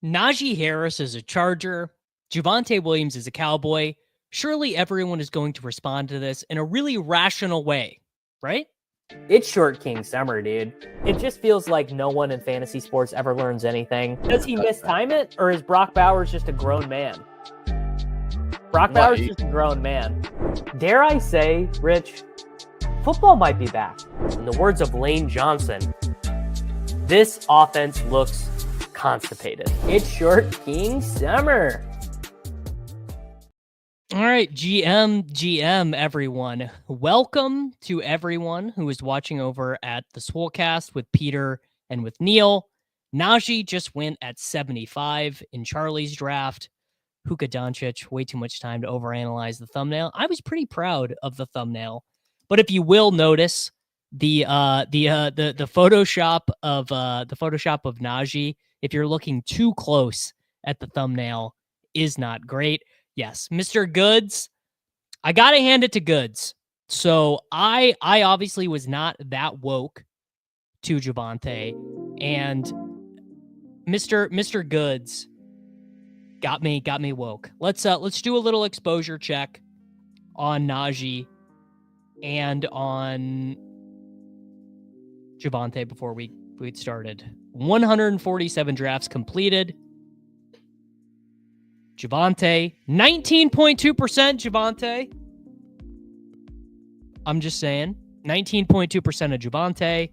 Najee Harris is a Charger. Javonte Williams is a Cowboy. Surely everyone is going to respond to this in a really rational way, right? It's Short King Summer, dude. It just feels like no one in fantasy sports ever learns anything. Does he mistime it, or is Brock Bowers just a grown man? Brock Bowers is just a grown man. Dare I say, Rich, football might be back. In the words of Lane Johnson, this offense looks constipated. It's Short King Summer. All right, GM, everyone. Welcome to everyone who is watching over at the Swolecast with Peter and with Neil. Najee just went at 75 in Charlie's draft. Luka Doncic, way too much time to overanalyze the thumbnail. I was pretty proud of the thumbnail, but if you will notice, the Photoshop of Najee, if you're looking too close at the thumbnail, is not great. Yes, Mr. Goods, I gotta hand it to Goods. So I obviously was not that woke to Javonte, and Mr. Goods got me woke. Let's do a little exposure check on Najee and on Javonte before we started. 147 drafts completed. Javonte, 19.2% Javonte. I'm just saying, 19.2% of Javonte,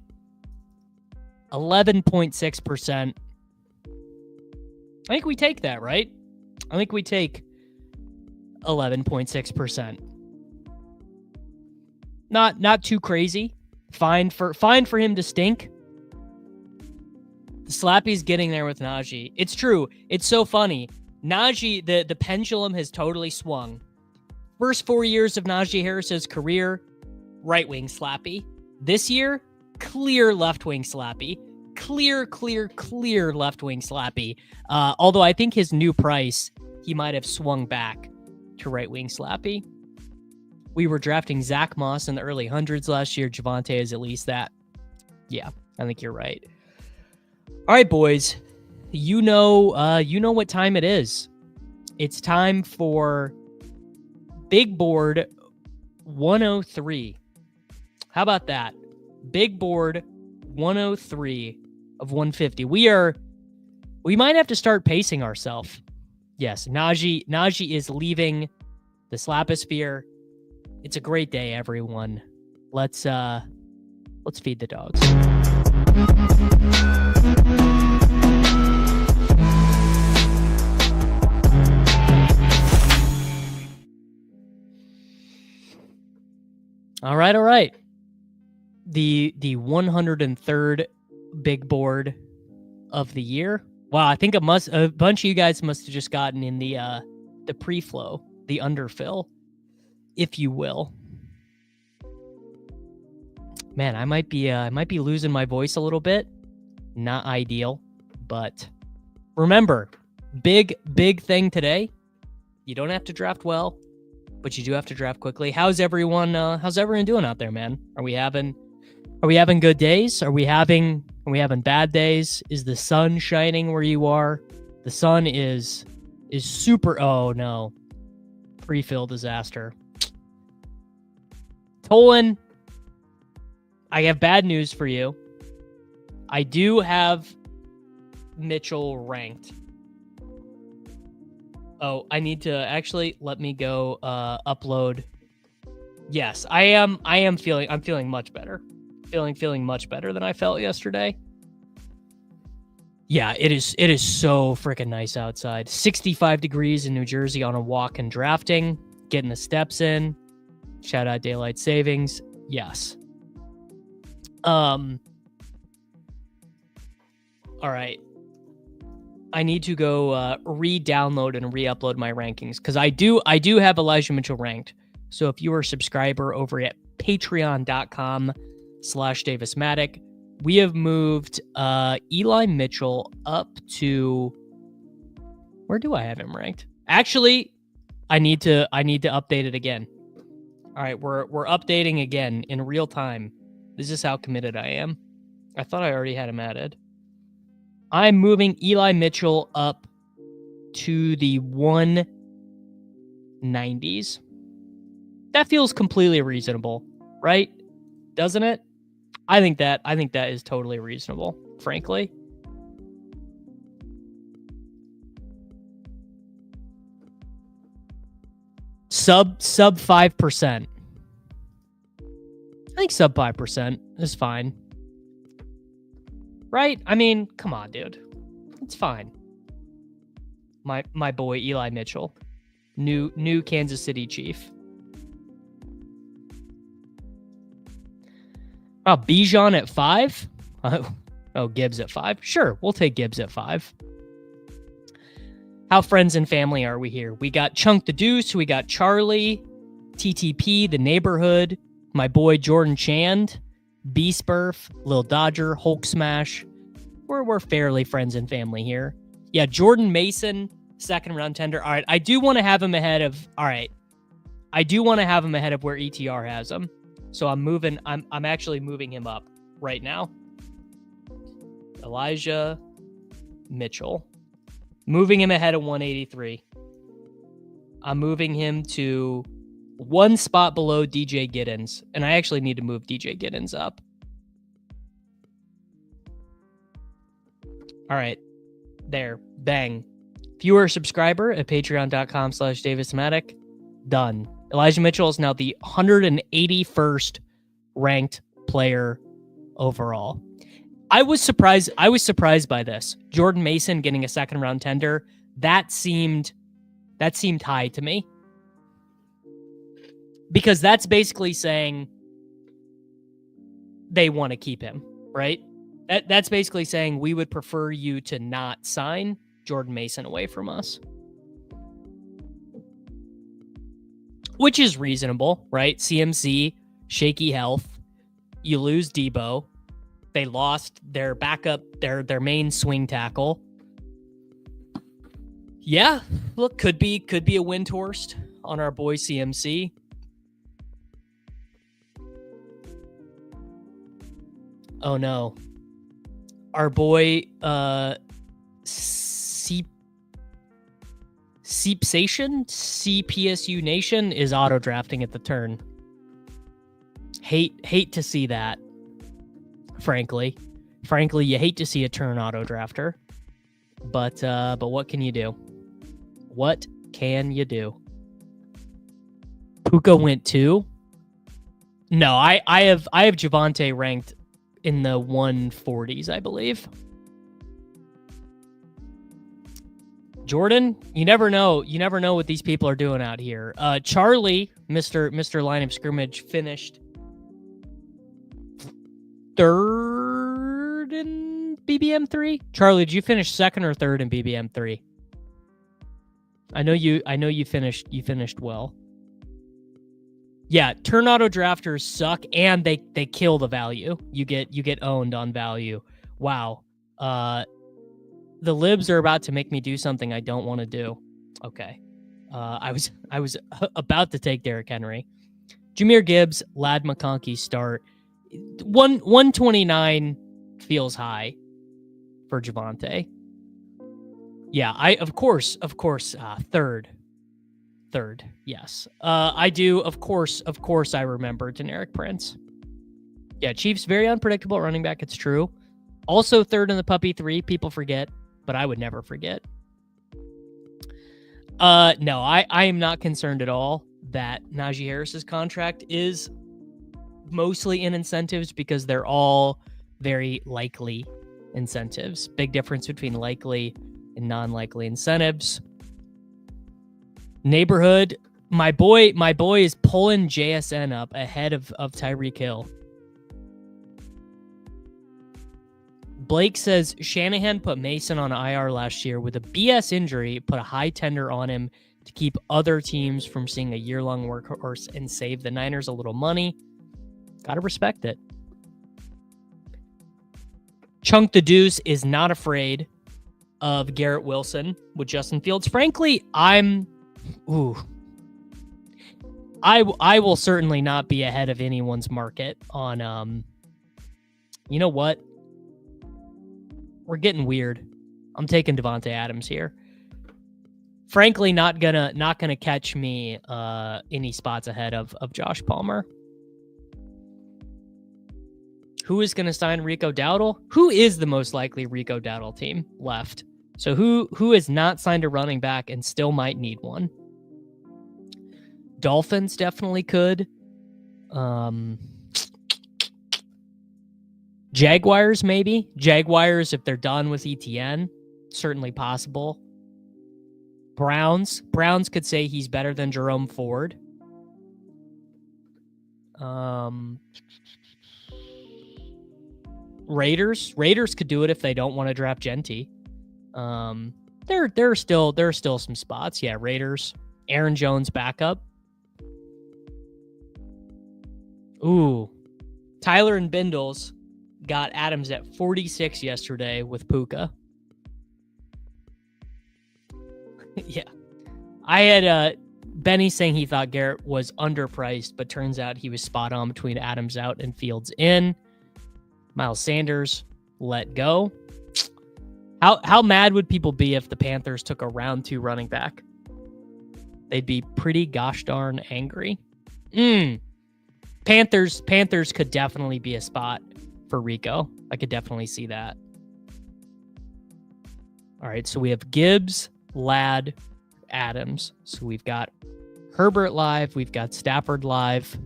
11.6%. I think we take that, right? I think we take 11.6%. Not too crazy. Fine for him to stink. The Slappy's getting there with Najee. It's true. It's so funny. Najee, the pendulum has totally swung. First 4 years of Najee Harris's career, right wing Slappy. This year, clear left wing Slappy. Clear left wing Slappy. Although I think his new price, he might have swung back to right wing Slappy. We were drafting Zach Moss in the early hundreds last year. Javonte is at least that. Yeah, I think you're right. All right, boys. You know what time it is. It's time for Big Board 103. How about that? Big Board 103 of 150. We might have to start pacing ourselves. Yes, Najee is leaving the Slaposphere. It's a great day, everyone. Let's feed the dogs. All right. The 103rd big board of the year. Wow, I think a bunch of you guys must have just gotten in the pre-flow, the underfill, if you will. Man, I might be losing my voice a little bit. Not ideal, but remember, big thing today. You don't have to draft well, but you do have to draft quickly. How's everyone doing out there, man? Are we having good days? Are we having bad days? Is the sun shining where you are? The sun is super. Oh no. Pre-fill disaster. Tolan, I have bad news for you. I do have Mitchell ranked. Oh, I need to actually let me go upload. Yes, I'm feeling much better. Feeling much better than I felt yesterday. Yeah, it is so freaking nice outside. 65 degrees in New Jersey on a walk and drafting, getting the steps in. Shout out daylight savings. Yes. All right. I need to go re-download and re-upload my rankings because I do have Elijah Mitchell ranked. So if you are a subscriber over at patreon.com/Davis Mattek, we have moved Eli Mitchell up to, where do I have him ranked? Actually, I need to update it again. All right, we're updating again in real time. This is how committed I am. I thought I already had him added. I'm moving Eli Mitchell up to the 190s. That feels completely reasonable, right? Doesn't it? I think that is totally reasonable, frankly. Sub 5%. I think sub 5% is fine. Right? I mean, come on, dude. It's fine. My boy Eli Mitchell, new Kansas City Chief. Oh, Bijan at 5? Oh, Gibbs at 5? Sure, we'll take Gibbs at 5. How friends and family are we here? We got Chunk the Deuce, we got Charlie, TTP, The Neighborhood, my boy Jordan Chand, B-Spurf, Lil Dodger, Hulk Smash. We're fairly friends and family here. Yeah, Jordan Mason, second round tender. All right, I do want to have him ahead of where ETR has him. So I'm actually moving him up right now. Elijah Mitchell. Moving him ahead of 183. I'm moving him to one spot below DJ Giddens. And I actually need to move DJ Giddens up. All right. There. Bang. If you are a subscriber at patreon.com/DavisMattek, done. Elijah Mitchell is now the 181st ranked player overall. I was surprised by this. Jordan Mason getting a second round tender. That seemed high to me. Because that's basically saying they want to keep him, right? That's basically saying we would prefer you to not sign Jordan Mason away from us. Which is reasonable, right? CMC, shaky health. You lose Debo. They lost their backup, their main swing tackle. Yeah, look, could be a Windhorst on our boy CMC. Oh no. Our boy CPSU Nation is auto drafting at the turn. Hate to see that. Frankly, you hate to see a turn auto drafter, but what can you do? What can you do? Puka went 2. No, I have Javonte ranked in the 140s, I believe. Jordan, you never know what these people are doing out here. Charlie, Mr. Line of Scrimmage, finished third in BBM3. Charlie, did you finish second or third in BBM3? I know you finished well. Yeah, turn auto drafters suck and they kill the value. You get owned on value. Wow. The libs are about to make me do something I don't want to do. Okay. I was about to take Derrick Henry. Jahmyr Gibbs, Lad McConkey start. 129 feels high for Javonte. Yeah, of course, third. Yes. I do. Of course, I remember Deneric Prince. Yeah, Chiefs very unpredictable at running back. It's true. Also third in the puppy 3. People forget, but I would never forget. No, I am not concerned at all that Najee Harris's contract is mostly in incentives because they're all very likely incentives. Big difference between likely and non-likely incentives. Neighborhood, my boy is pulling JSN up ahead of Tyreek Hill. Blake says Shanahan put Mason on IR last year with a BS injury, put a high tender on him to keep other teams from seeing a year-long workhorse and save the Niners a little money. Gotta respect it. Chunk the Deuce is not afraid of Garrett Wilson with Justin Fields. Frankly, I will certainly not be ahead of anyone's market on, you know what? We're getting weird. I'm taking Davante Adams here. Frankly, not gonna catch me any spots ahead of Josh Palmer. Who is gonna sign Rico Dowdle? Who is the most likely Rico Dowdle team left? So who has not signed a running back and still might need one? Dolphins definitely could. Jaguars maybe. Jaguars if they're done with ETN, certainly possible. Browns could say he's better than Jerome Ford. Raiders could do it if they don't want to draft Genty. There are still some spots. Yeah, Raiders. Aaron Jones backup. Ooh. Tyler and Bindles got Adams at 46 yesterday with Puka. Yeah. I had Benny saying he thought Garrett was underpriced, but turns out he was spot on between Adams out and Fields in. Miles Sanders let go. How mad would people be if the Panthers took a round 2 running back? They'd be pretty gosh darn angry. Panthers could definitely be a spot for Rico. I could definitely see that. All right, so we have Gibbs, Ladd, Adams. So we've got Herbert live. We've got Stafford live.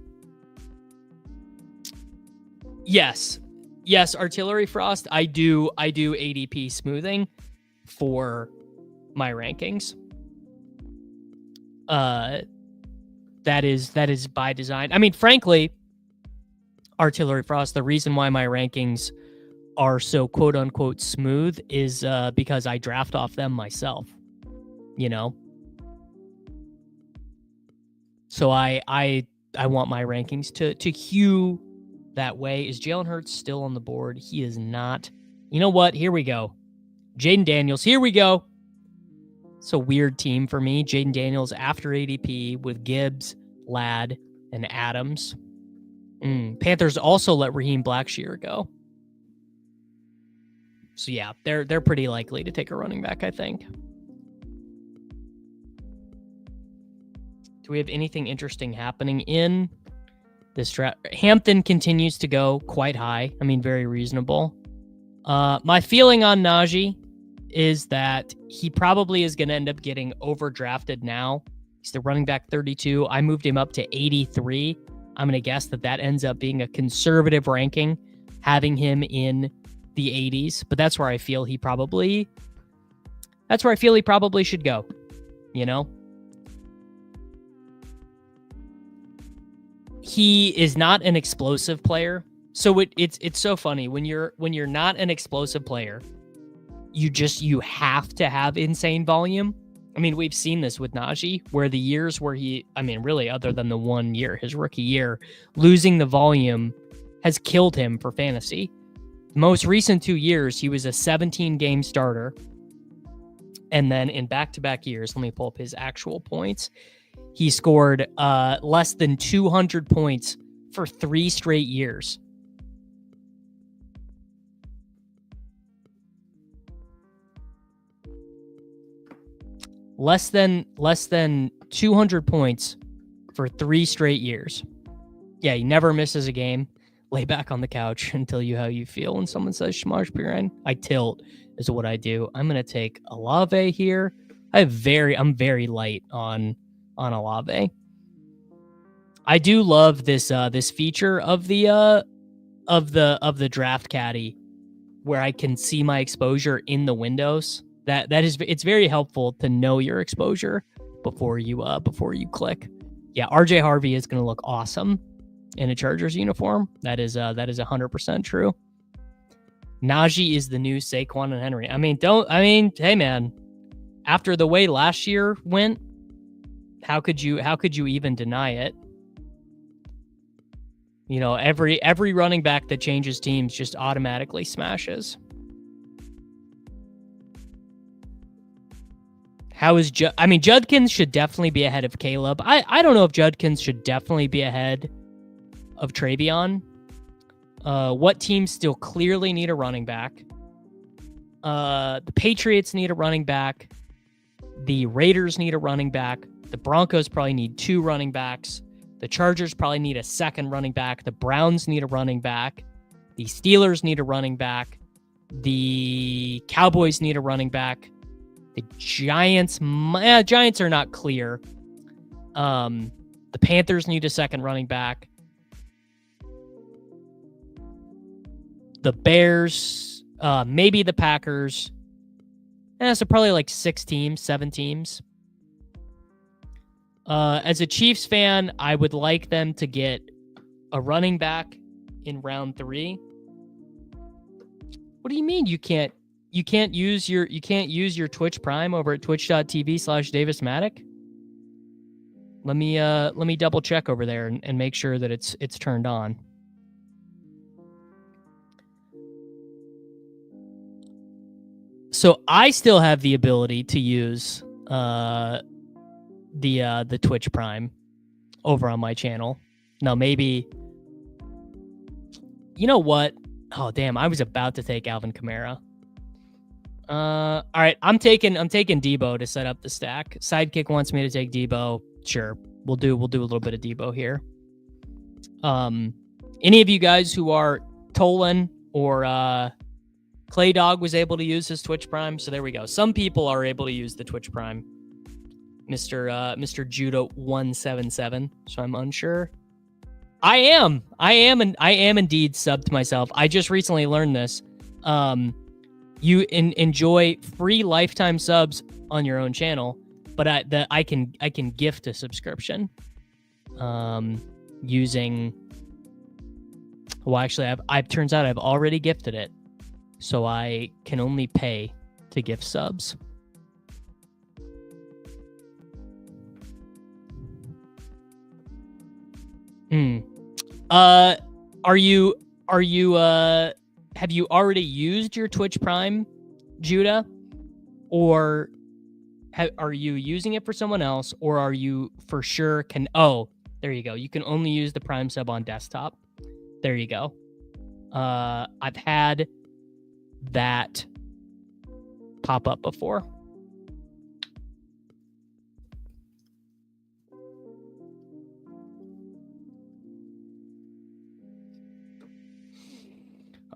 Yes, Artillery Frost. I do ADP smoothing for my rankings. That is by design. I mean, frankly, Artillery Frost, the reason why my rankings are so quote unquote smooth is because I draft off them myself. You know? So I want my rankings to hew that way. Is Jalen Hurts still on the board? He is not. You know what? Here we go. Jaden Daniels. Here we go. It's a weird team for me. Jaden Daniels after ADP with Gibbs, Ladd, and Adams. Panthers also let Raheem Blackshear go. So yeah, they're pretty likely to take a running back, I think. Do we have anything interesting happening in this draft? Hampton continues to go quite high. I mean, very reasonable. My feeling on Najee is that he probably is going to end up getting overdrafted now. He's the running back 32. I moved him up to 83. I'm going to guess that ends up being a conservative ranking, having him in the 80s. But that's where I feel he probably should go. You know? He is not an explosive player. So it's so funny when you're not an explosive player, you have to have insane volume. I mean, we've seen this with Najee, where the years where really other than the 1 year, his rookie year, losing the volume has killed him for fantasy. The most recent 2 years, he was a 17-game starter. And then in back-to-back years, let me pull up his actual points. He scored less than 200 points for 3 straight years. Less than 200 points for 3 straight years. Yeah, he never misses a game. Lay back on the couch and tell you how you feel when someone says Shamash Piran. I tilt is what I do. I'm gonna take Olave here. I'm very light on Olave. I do love this this feature of the draft caddy where I can see my exposure in the windows. It's very helpful to know your exposure before you click. Yeah, RJ Harvey is going to look awesome in a Chargers uniform. That is 100% true. Najee is the new Saquon and Henry. Hey man, after the way last year went, how could you even deny it? You know, every running back that changes teams just automatically smashes. Judkins should definitely be ahead of Caleb. I don't know if Judkins should definitely be ahead of Travion. What teams still clearly need a running back? The Patriots need a running back. The Raiders need a running back. The Broncos probably need 2 running backs. The Chargers probably need a second running back. The Browns need a running back. The Steelers need a running back. The Cowboys need a running back. The Giants, Giants are not clear. The Panthers need a second running back. The Bears, maybe the Packers. So probably like 6 teams, 7 teams. As a Chiefs fan, I would like them to get a running back in round 3. What do you mean you can't use your Twitch Prime over at twitch.tv/Davis Mattek? Let me double check over there and make sure that it's turned on. So I still have the ability to use the Twitch Prime over on my channel. Now maybe, you know what? Oh damn, I was about to take Alvin Kamara. All right, I'm taking Debo to set up the stack. Sidekick wants me to take Debo. Sure, we'll do a little bit of Debo here. Any of you guys who are Tolan or Clay Dog was able to use his Twitch Prime, so there we go. Some people are able to use the Twitch Prime. Mr. Judah 177. So I'm unsure. I am indeed subbed myself. I just recently learned this. You enjoy free lifetime subs on your own channel, but I can gift a subscription. Using. Well, actually, I've turns out I've already gifted it, so I can only pay to gift subs. Have you already used your Twitch Prime, Judah? Or are you using it for someone else, or are you for sure there you go. You can only use the Prime sub on desktop. There you go. I've had that pop up before.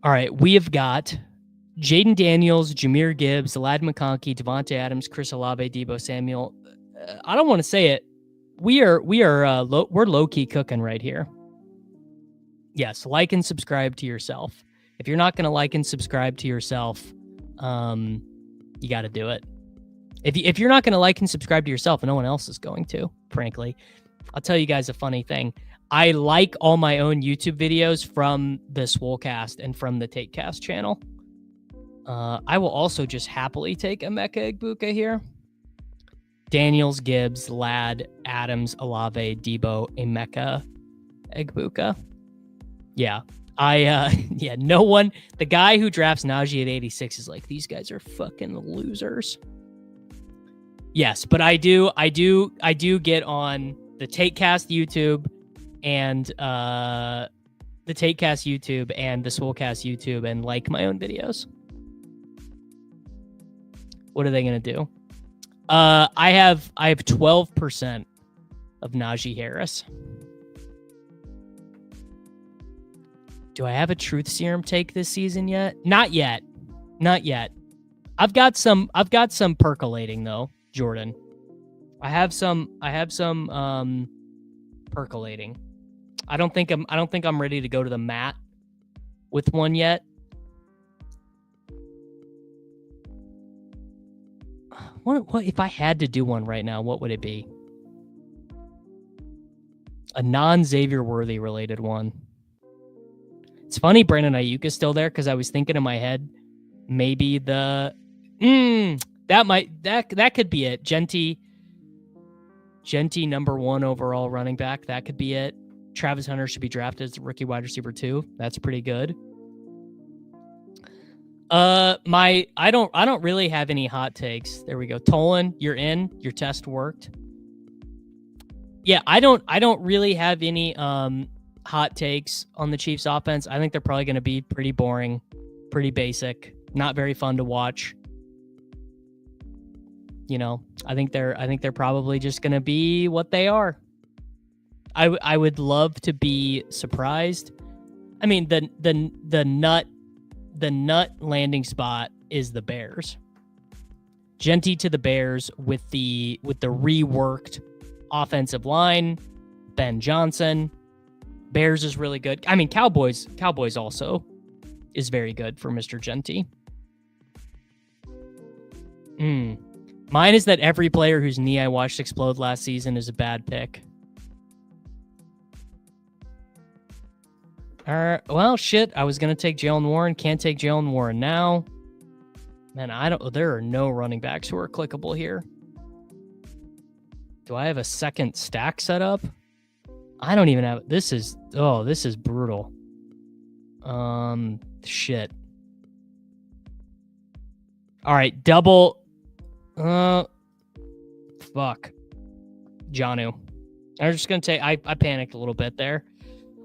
All right, we have got Jaden Daniels, Jahmyr Gibbs, Lad McConkey, Devontae Adams, Chris Olave, Deebo Samuel. I don't want to say it. We're low key cooking right here. Yes, like and subscribe to yourself. If you're not going to like and subscribe to yourself, you got to do it. If you're not going to like and subscribe to yourself, no one else is going to. Frankly, I'll tell you guys a funny thing. I like all my own YouTube videos from the Swolecast and from the Takecast channel. I will also just happily take Emeka Egbuka here. Daniels, Gibbs, Ladd, Adams, Olave, Deebo, Emeka Egbuka. Yeah. No one, the guy who drafts Najee at 86 is like, these guys are fucking losers. Yes, but I do get on the Takecast YouTube and the Takecast YouTube and the Swolecast YouTube and like my own videos. What are they gonna do? I have 12% of Najee Harris. Do I have a truth serum take this season yet? Not yet. I've got some percolating though, Jordan. I have some percolating. I don't think I'm ready to go to the mat with one yet. What if I had to do one right now, what would it be? A non-Xavier Worthy related one. It's funny Brandon Ayuk is still there because I was thinking in my head maybe that could be it. Genty number 1 overall running back. That could be it. Travis Hunter should be drafted as a rookie wide receiver 2. That's pretty good. I don't really have any hot takes. There we go. Tolan, you're in. Your test worked. Yeah, I don't really have any hot takes on the Chiefs offense. I think they're probably going to be pretty boring, pretty basic. Not very fun to watch. You know, I think they're probably just going to be what they are. I would love to be surprised. I mean, the nut landing spot is the Bears. Genty to the Bears with the reworked offensive line. Ben Johnson. Bears is really good. I mean, Cowboys also is very good for Mr. Genty. Mine is that every player whose knee I watched explode last season is a bad pick. Well, shit. I was going to take Jalen Warren. Can't take Jalen Warren now. Man, there are no running backs who are clickable here. Do I have a second stack set up? I don't even have, this is brutal. Shit. All right, double, fuck. Jonnu. I'm just going to take, I panicked a little bit there.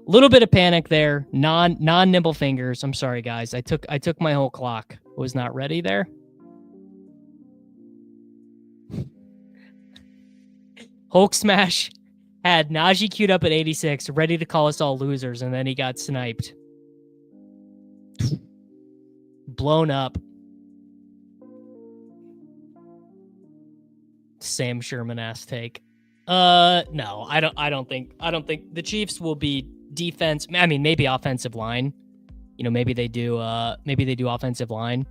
A little bit of panic there. Non-nimble fingers. I'm sorry, guys. I took my whole clock. I was not ready there. Hulk Smash had Najee queued up at 86, ready to call us all losers, and then he got sniped. Blown up. Sam Sherman-ass take. No, I don't think the Chiefs will be defense. I mean, maybe offensive line. You know, maybe they do offensive line,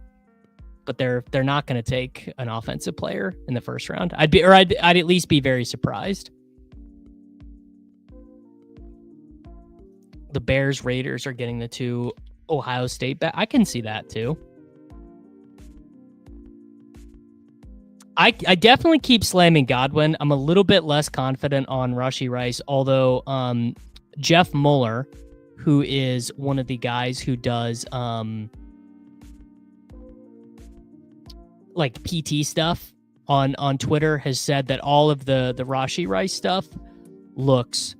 but they're not going to take an offensive player in the first round. I'd at least be very surprised. The Bears Raiders are getting the 2 Ohio State back. I can see that too. I definitely keep slamming Godwin. I'm a little bit less confident on Rashee Rice, although Jeff Mueller, who is one of the guys who does like PT stuff on Twitter, has said that all of the Rashee Rice stuff looks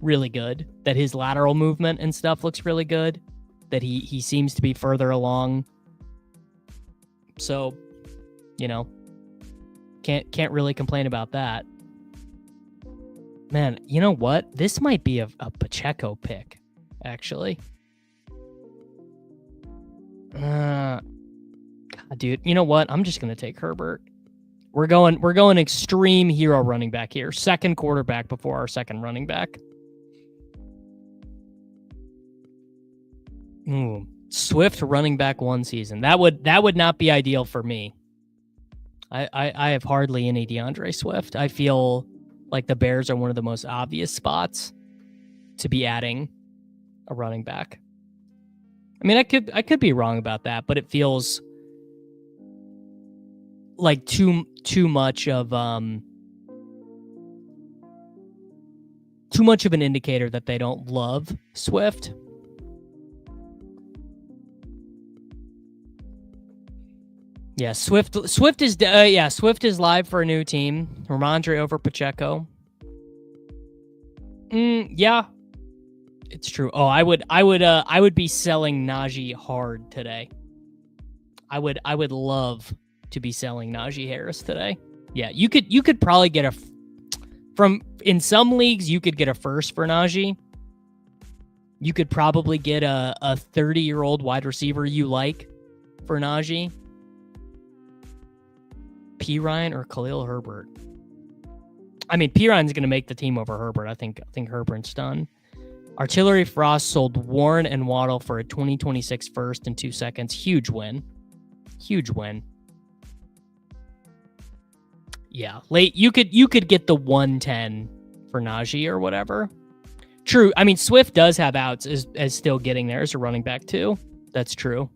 really good, that his lateral movement and stuff looks really good, that he seems to be further along. So, you know, can't really complain about that. Man, you know what? This might be a Pacheco pick, actually. God, dude, you know what? I'm just gonna take Herbert. We're going extreme hero running back here. Second quarterback before our second running back. Swift running back 1 season. That would not be ideal for me. I have hardly any DeAndre Swift. I feel like the Bears are one of the most obvious spots to be adding a running back. I mean, I could be wrong about that, but it feels like too much of an indicator that they don't love Swift. Yeah, Swift is Swift is live for a new team. Ramondre over Pacheco. Yeah, it's true. Oh, I would be selling Najee hard today. I would love to be selling Najee Harris today. Yeah, you could probably get in some leagues you could get a first for Najee. You could probably get a 30-year-old wide receiver you like for Najee. P. Ryan or Khalil Herbert? I mean, P. Ryan's going to make the team over Herbert. I think Herbert's done. Artillery Frost sold Warren and Waddle for a 2026 first in 2 seconds. Huge win. Yeah, late. You could get the 110 for Najee or whatever. True. I mean, Swift does have outs as still getting there as a running back too. That's true.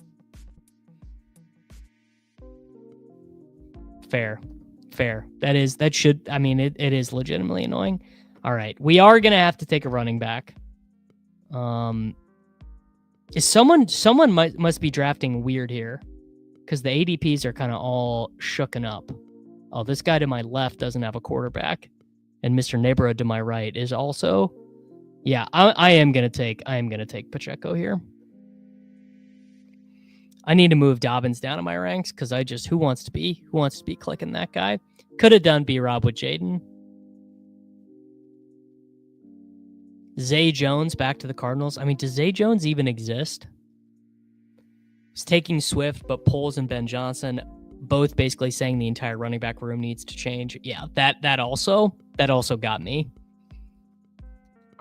Fair. That should, I mean, it is legitimately annoying. All right. We are going to have to take a running back. Is someone must be drafting weird here because the ADPs are kind of all shooken up. Oh, this guy to my left doesn't have a quarterback, and Mr. Neighborhood to my right is also. Yeah, I am going to take Pacheco here. I need to move Dobbins down in my ranks because who wants to be clicking that guy? Could have done B-Rob with Jaden. Zay Jones back to the Cardinals. I mean, does Zay Jones even exist? He's taking Swift, but Poles and Ben Johnson both basically saying the entire running back room needs to change. Yeah, that also got me.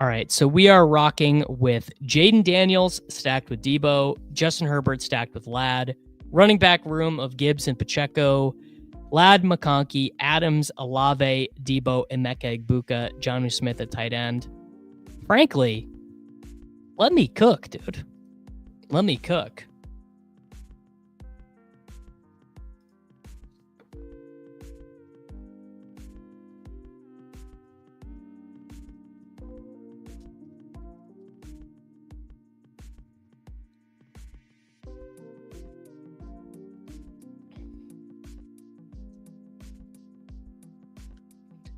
All right, so we are rocking with Jaden Daniels stacked with Debo, Justin Herbert stacked with Ladd, running back room of Gibbs and Pacheco, Ladd, McConkey, Adams, Olave, Debo, Emeka Egbuka, Jonnu Smith at tight end. Frankly, let me cook, dude. Let me cook.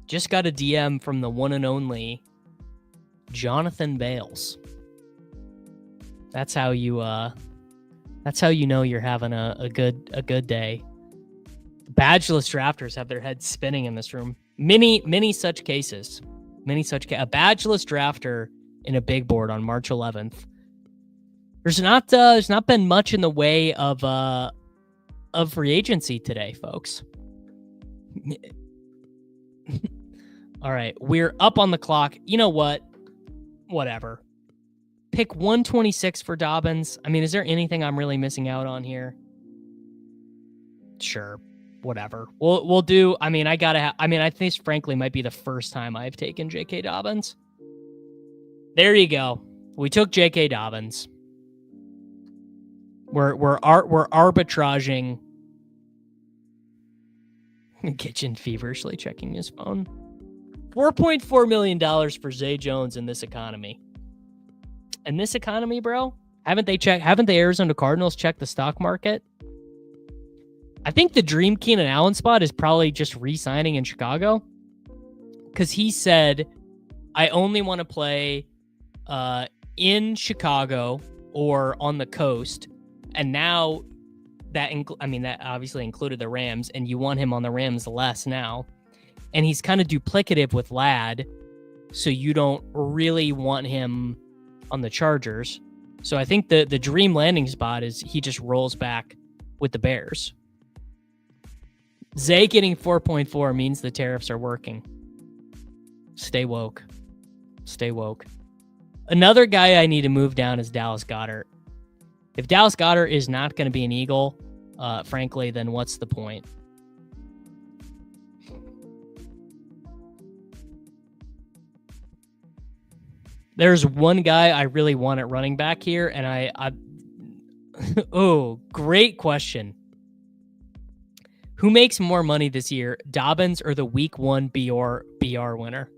Just got a DM from the one and only Jonathan Bales. That's how you know you're having a good day. Badgeless drafters have their heads spinning in this room. Many such cases. A badgeless drafter in a big board on March 11th. There's not been much in the way of free agency today, folks. All right, we're up on the clock. You know what? Whatever. Pick 126 for Dobbins. I mean, is there anything I'm really missing out on here? Sure. Whatever. We'll do. I mean, I think this frankly might be the first time I've taken J.K. Dobbins. There you go. We took J.K. Dobbins. We're arbitraging. Kitchen feverishly checking his phone. $4.4 million for Zay Jones in this economy. In this economy, bro, haven't the Arizona Cardinals checked the stock market? I think the dream Keenan Allen spot is probably just re-signing in Chicago. Because he said, I only want to play in Chicago or on the coast. And now that obviously included the Rams, and you want him on the Rams less now. And he's kind of duplicative with Ladd, so you don't really want him on the Chargers. So I think the dream landing spot is he just rolls back with the Bears. Zay getting 4.4 means the tariffs are working. Stay woke. Another guy I need to move down is Dallas Goedert. If Dallas Goedert is not going to be an Eagle, frankly, then what's the point? There's one guy I really want at running back here, and I oh, great question. Who makes more money this year, Dobbins or the Week 1 BR winner?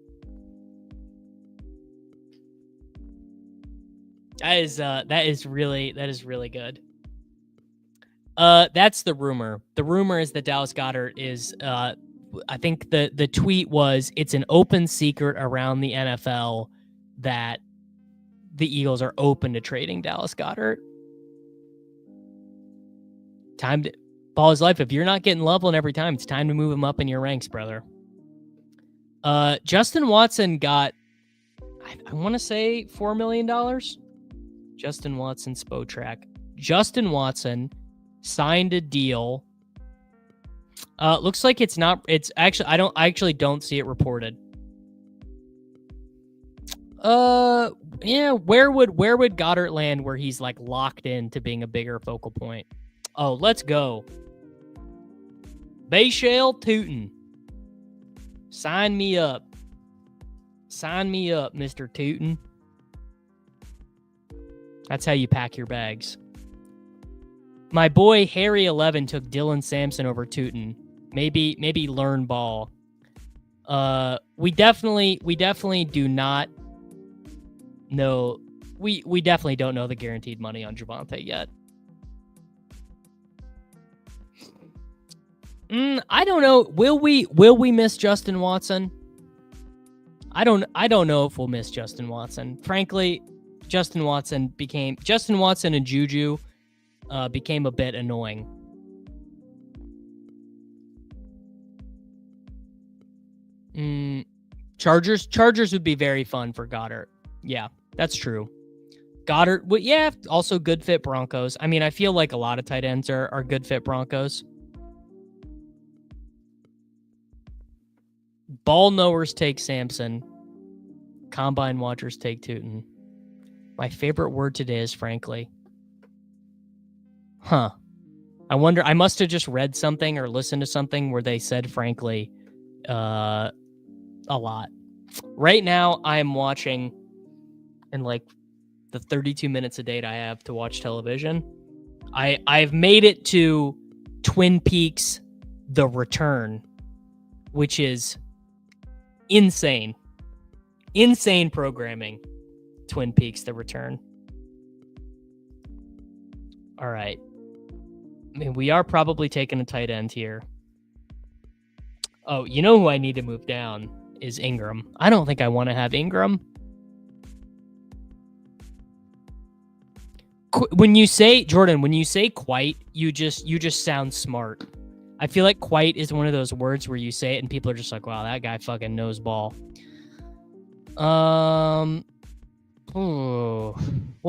That is really good. That's the rumor. The rumor is that Dallas Goedert is. I think the tweet was it's an open secret around the NFL that the Eagles are open to trading Dallas Goedert. Time to ball his life. If you're not getting Loveland every time, it's time to move him up in your ranks, brother. Justin Watson got, I want to say $4 million. Justin Watson Spotrac. Justin Watson signed a deal. Looks like it's actually, I actually don't see it reported. Yeah, where would Goddard land where he's like locked in to being a bigger focal point? Oh, let's go. Bayshale Tootin. Sign me up. Mr. Tootin. That's how you pack your bags. My boy Harry11 took Dylan Sampson over Tootin. Maybe learn ball. We definitely do not know. We definitely don't know the guaranteed money on Javonte yet. I don't know. Will we miss Justin Watson? I don't know if we'll miss Justin Watson. Frankly, Justin Watson and Juju became a bit annoying. Chargers would be very fun for Goddard. Yeah, that's true. Goddard, well, yeah, also good fit Broncos. I mean, I feel like a lot of tight ends are good fit Broncos. Ball knowers take Samson. Combine watchers take Tootin. My favorite word today is frankly. Huh. I wonder, I must have just read something or listened to something where they said frankly a lot. Right now, I am watching, in like the 32 minutes a day I have to watch television, I've made it to Twin Peaks: The Return, which is insane. Insane programming. Twin Peaks: The Return. All right. I mean, we are probably taking a tight end here. Oh, you know who I need to move down is Ingram. I don't think I want to have Ingram. When you say, Jordan, when you say quite, you just sound smart. I feel like quite is one of those words where you say it and people are just like, wow, that guy fucking knows ball. What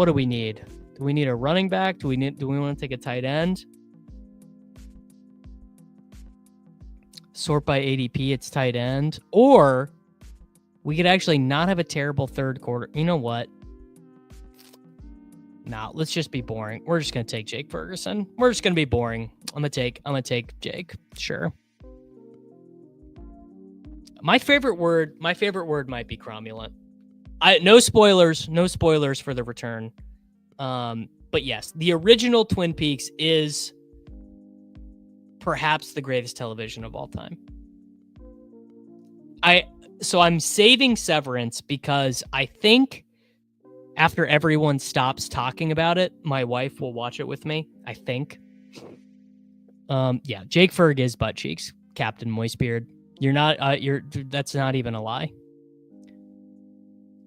do we need? Do we need a running back? Do we want to take a tight end? Sort by ADP, it's tight end. Or we could actually not have a terrible third quarter. You know what? Nah, let's just be boring. We're just gonna take Jake Ferguson. We're just gonna be boring. I'm gonna take Jake. Sure. My favorite word might be cromulent. No spoilers for the return. But yes, the original Twin Peaks is perhaps the greatest television of all time. So I'm saving Severance because I think after everyone stops talking about it, my wife will watch it with me, I think. Yeah, Jake Ferg is butt cheeks, Captain Moistbeard. That's not even a lie.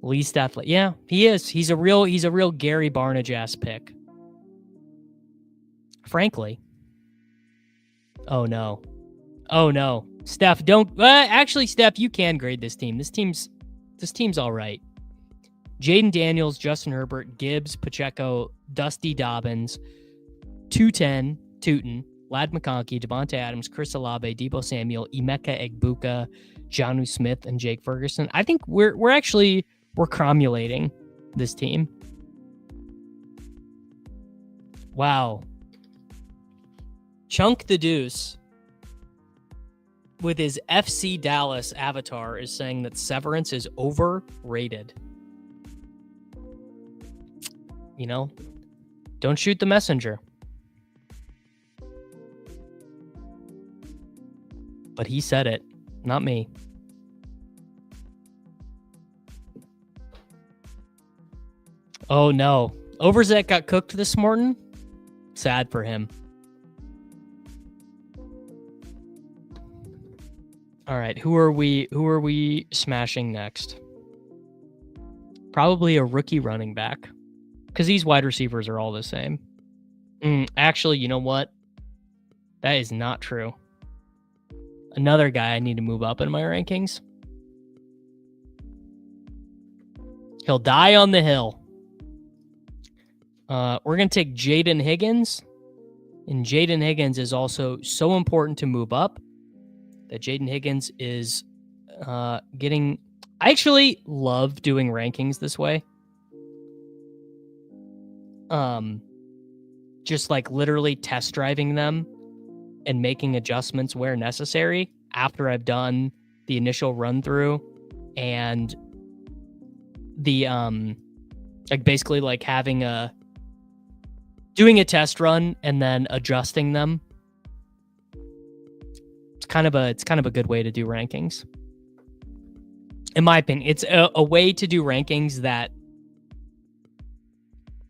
Least athletic. Yeah, he is. He's a real Gary Barnage ass pick. Frankly. Oh no. Steph, don't actually, Steph, you can grade this team. This team's all right. Jaden Daniels, Justin Herbert, Gibbs, Pacheco, Dusty Dobbins, 210, Tootin, Lad McConkey, Devontae Adams, Chris Olave, Deebo Samuel, Emeka Egbuka, Jonnu Smith, and Jake Ferguson. I think we're cromulating this team. Wow. Chunk the Deuce with his FC Dallas avatar is saying that Severance is overrated. You know, don't shoot the messenger. But he said it, not me. Oh no. Overzet got cooked this morning. Sad for him. All right, who are we smashing next? Probably a rookie running back, because these wide receivers are all the same. Actually, you know what? That is not true. Another guy I need to move up in my rankings. He'll die on the hill. We're going to take Jaden Higgins. And Jaden Higgins is also so important to move up that Jaden Higgins is getting... I actually love doing rankings this way. Just like literally test driving them and making adjustments where necessary after I've done the initial run through and the like basically like doing a test run and then adjusting them. It's kind of a good way to do rankings. In my opinion, it's a way to do rankings that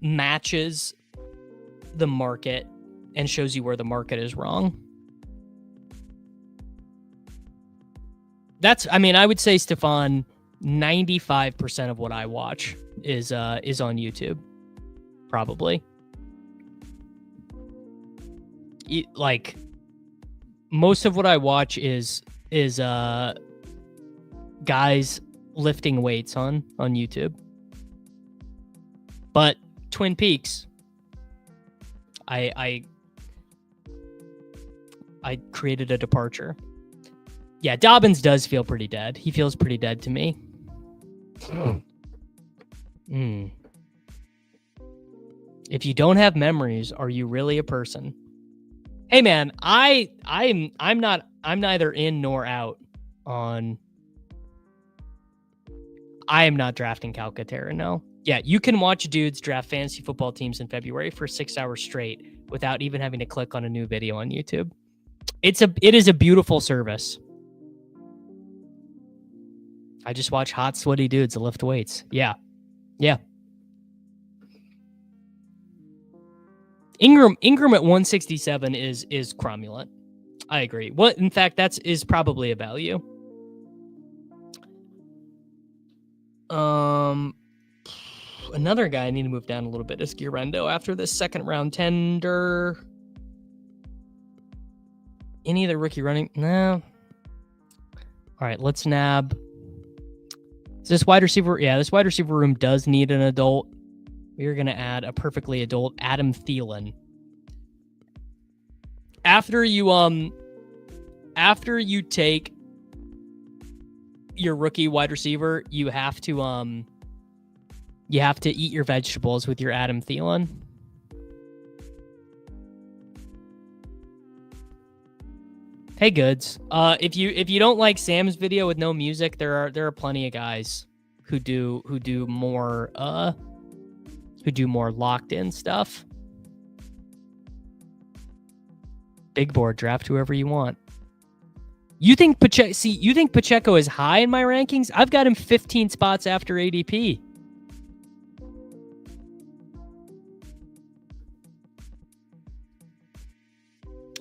matches the market and shows you where the market is wrong. I would say, Stefan, 95% of what I watch is on YouTube. Probably. like most of what I watch is guys lifting weights on YouTube. But Twin Peaks, I created a departure. Yeah, Dobbins does feel pretty dead. He feels pretty dead to me. If you don't have memories, are you really a person? Hey man, I'm neither in nor out on. I am not drafting Calcaterra, no. Yeah, you can watch dudes draft fantasy football teams in February for 6 hours straight without even having to click on a new video on YouTube. It is a beautiful service. I just watch hot, sweaty dudes lift weights. Yeah. Ingram at 167 is cromulent. I agree. In fact, is probably a value. Another guy I need to move down a little bit is Guerrero after this second round tender. Any of the rookie running? No. All right, let's nab. Is this wide receiver? Yeah, this wide receiver room does need an adult. We are going to add a perfectly adult Adam Thielen. After you take your rookie wide receiver, you have to eat your vegetables with your Adam Thielen. Hey Goods, if you don't like Sam's video with no music, there are plenty of guys who do more locked in stuff. Big board, draft whoever you want. You think Pacheco is high in my rankings? I've got him 15 spots after ADP.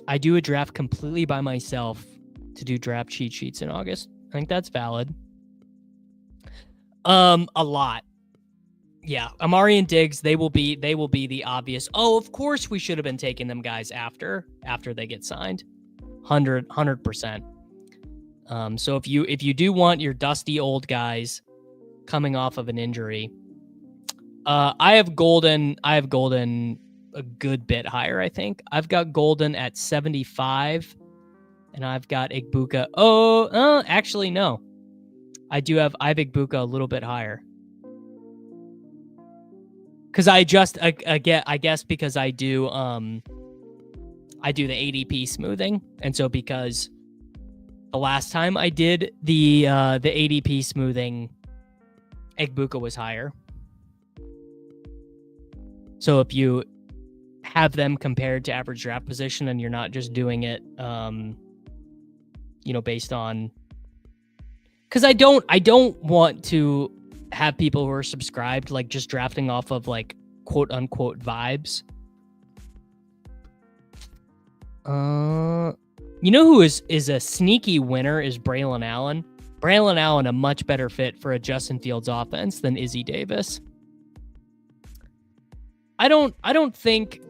I do a draft completely by myself to do draft cheat sheets in August. I think that's valid. A lot. Yeah, Amari and Diggs, they will be the obvious. Oh, of course we should have been taking them guys after they get signed. 100%. So if you do want your dusty old guys coming off of an injury, I have Golden a good bit higher, I think. I've got Golden at 75, and I've got Igbuka. Actually no. I have Igbuka a little bit higher. Because I guess because I do the ADP smoothing, and so because the last time I did the ADP smoothing, Igbuka was higher. So if you have them compared to average draft position, and you're not just doing it, based on, because I don't want to have people who are subscribed like just drafting off of like quote unquote vibes. Who is a sneaky winner is Braylon Allen. Braylon Allen, a much better fit for a Justin Fields offense than Izzy Davis. I don't think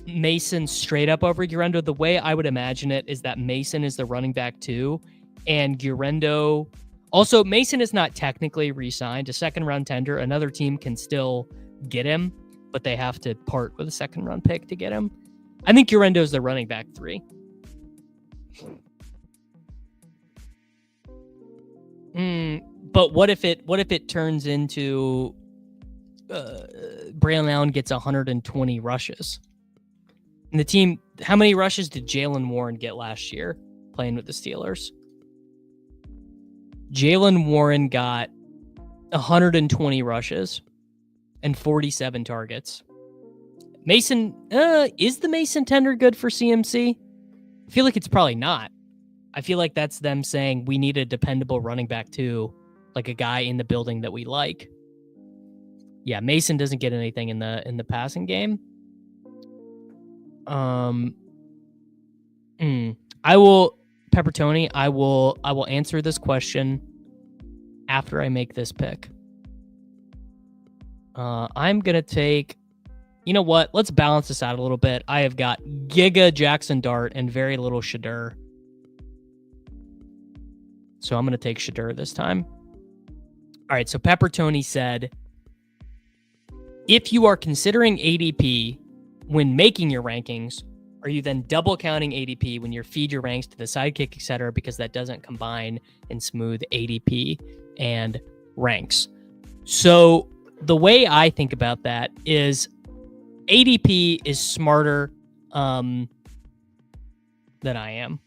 Mason straight up over Guerrero. The way I would imagine it is that Mason is the running back too, and Guerrero. Also, Mason is not technically re-signed. A second-round tender, another team can still get him, but they have to part with a second-round pick to get him. I think Guerrero is the running back 3. But what if it turns into Braylon Allen gets 120 rushes? And the team, how many rushes did Jaylen Warren get last year playing with the Steelers? Jaylen Warren got 120 rushes and 47 targets. Mason, is the Mason tender good for CMC? I feel like it's probably not. I feel like that's them saying we need a dependable running back too, like a guy in the building that we like. Yeah, Mason doesn't get anything in the passing game. I will Peppertoni, I will answer this question after I make this pick. I'm gonna take You know what? Let's balance this out a little bit. I have got Giga Jackson Dart and very little Shadur. So I'm going to take Shadur this time. All right, so Pepper Tony said, if you are considering ADP when making your rankings, are you then double counting ADP when you feed your ranks to the sidekick, etc., because that doesn't combine and smooth ADP and ranks? So the way I think about that is ADP is smarter than I am.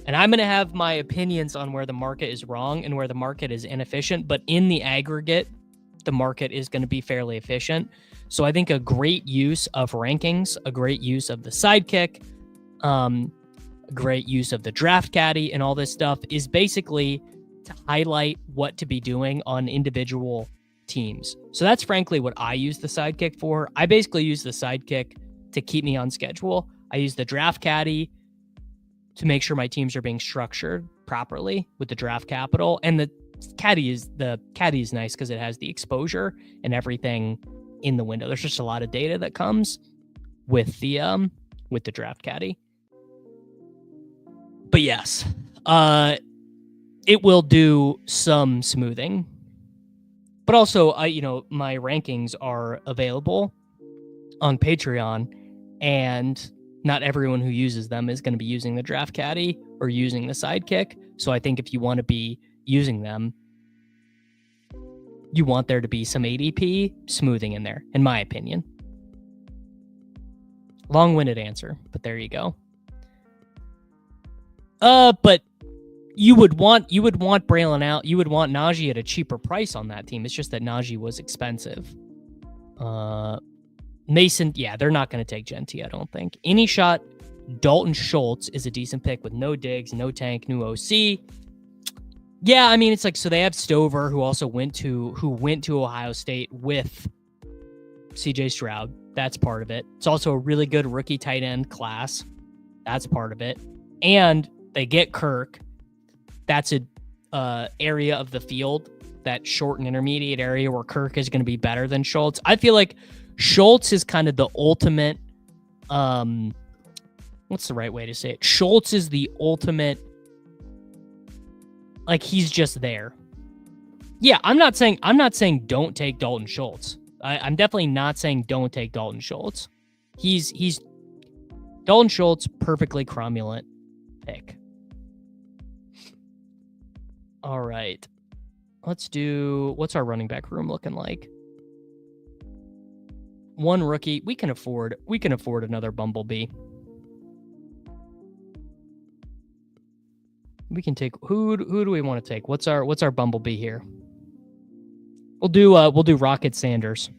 And I'm going to have my opinions on where the market is wrong and where the market is inefficient. But in the aggregate, the market is going to be fairly efficient. So I think a great use of rankings, a great use of the sidekick, a great use of the draft caddy and all this stuff is basically to highlight what to be doing on individual teams. So that's frankly what I use the sidekick for. I basically use the sidekick to keep me on schedule. I use the draft caddy to make sure my teams are being structured properly with the draft capital. And the caddy is nice because it has the exposure and everything in the window. There's just a lot of data that comes with the draft caddy. But yes, it will do some smoothing. But also, my rankings are available on Patreon, and not everyone who uses them is going to be using the draft caddy or using the sidekick. So I think if you want to be using them, you want there to be some ADP smoothing in there, in my opinion. Long-winded answer, but there you go. But you would want Braylon out. You would want Najee at a cheaper price on that team. It's just that Najee was expensive. Mason, yeah, they're not going to take Genty, I don't think. Any shot, Dalton Schultz is a decent pick with no Diggs, no Tank, new OC. Yeah, I mean, it's like, so they have Stover, who also went to Ohio State with CJ Stroud. That's part of it. It's also a really good rookie tight end class. That's part of it. And they get Kirk. That's a area of the field, that short and intermediate area where Kirk is going to be better than Schultz. I feel like Schultz is kind of the ultimate, what's the right way to say it? Schultz is the ultimate, like, he's just there. Yeah, I'm not saying don't take Dalton Schultz. I'm definitely not saying don't take Dalton Schultz. He's Dalton Schultz, perfectly cromulent pick. All right. Let's do, what's our running back room looking like? One rookie. We can afford another Bumblebee. We can take, who do we want to take? What's our Bumblebee here? We'll do Rocket Sanders.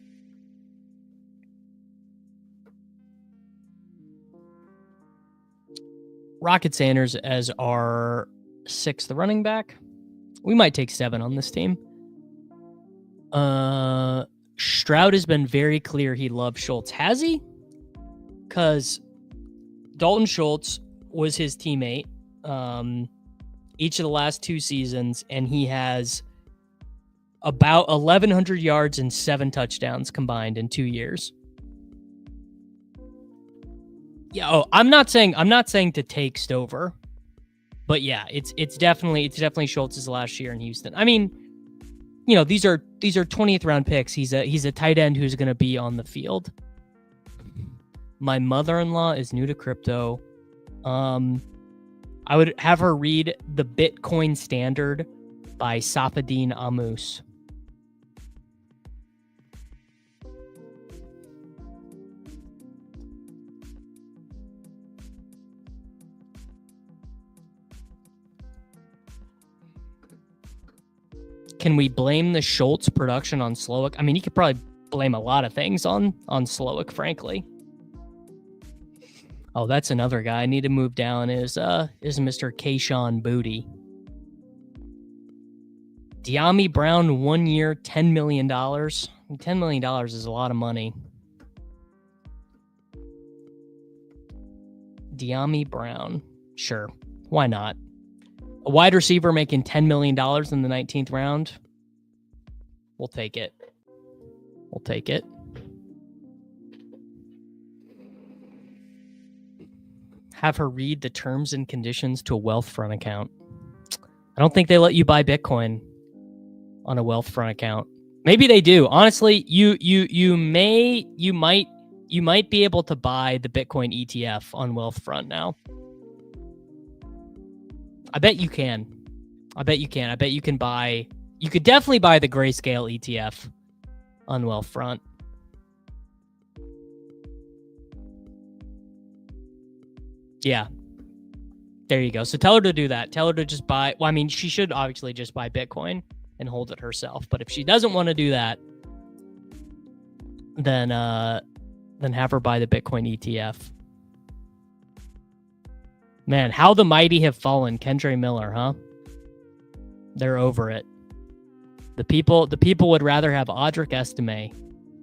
Rocket Sanders as our 6th running back. We might take 7 on this team. Stroud has been very clear he loves Schultz. Has he? Because Dalton Schultz was his teammate each of the last 2 seasons, and he has about 1,100 yards and 7 touchdowns combined in 2 years. Yeah. Oh, I'm not saying to take Stover, but yeah, it's definitely Schultz's last year in Houston. I mean, these are 20th round picks. He's a tight end who's going to be on the field. My mother-in-law is new to crypto. I would have her read The Bitcoin Standard by Safadine Amus. Can we blame the Schultz production on Slowick? I mean, you could probably blame a lot of things on Slowick, frankly. Oh, that's another guy I need to move down is Mr. Kayshawn Booty. De'Ami Brown, 1 year, $10 million. $10 million is a lot of money. De'Ami Brown. Sure. Why not? A wide receiver making $10 million in the 19th round. We'll take it. We'll take it. have her read the terms and conditions to a Wealthfront account. I don't think they let you buy Bitcoin on a Wealthfront account. Maybe they do. Honestly, you might be able to buy the Bitcoin ETF on Wealthfront now. I bet you can. I bet you can buy. You could definitely buy the Grayscale ETF on Wealthfront. Yeah. There you go. So tell her to do that. Tell her to just buy. Well, I mean, she should obviously just buy Bitcoin and hold it herself. But if she doesn't want to do that, then have her buy the Bitcoin ETF. Man, how the mighty have fallen. Kendre Miller, huh? They're over it. The people would rather have Audric Estime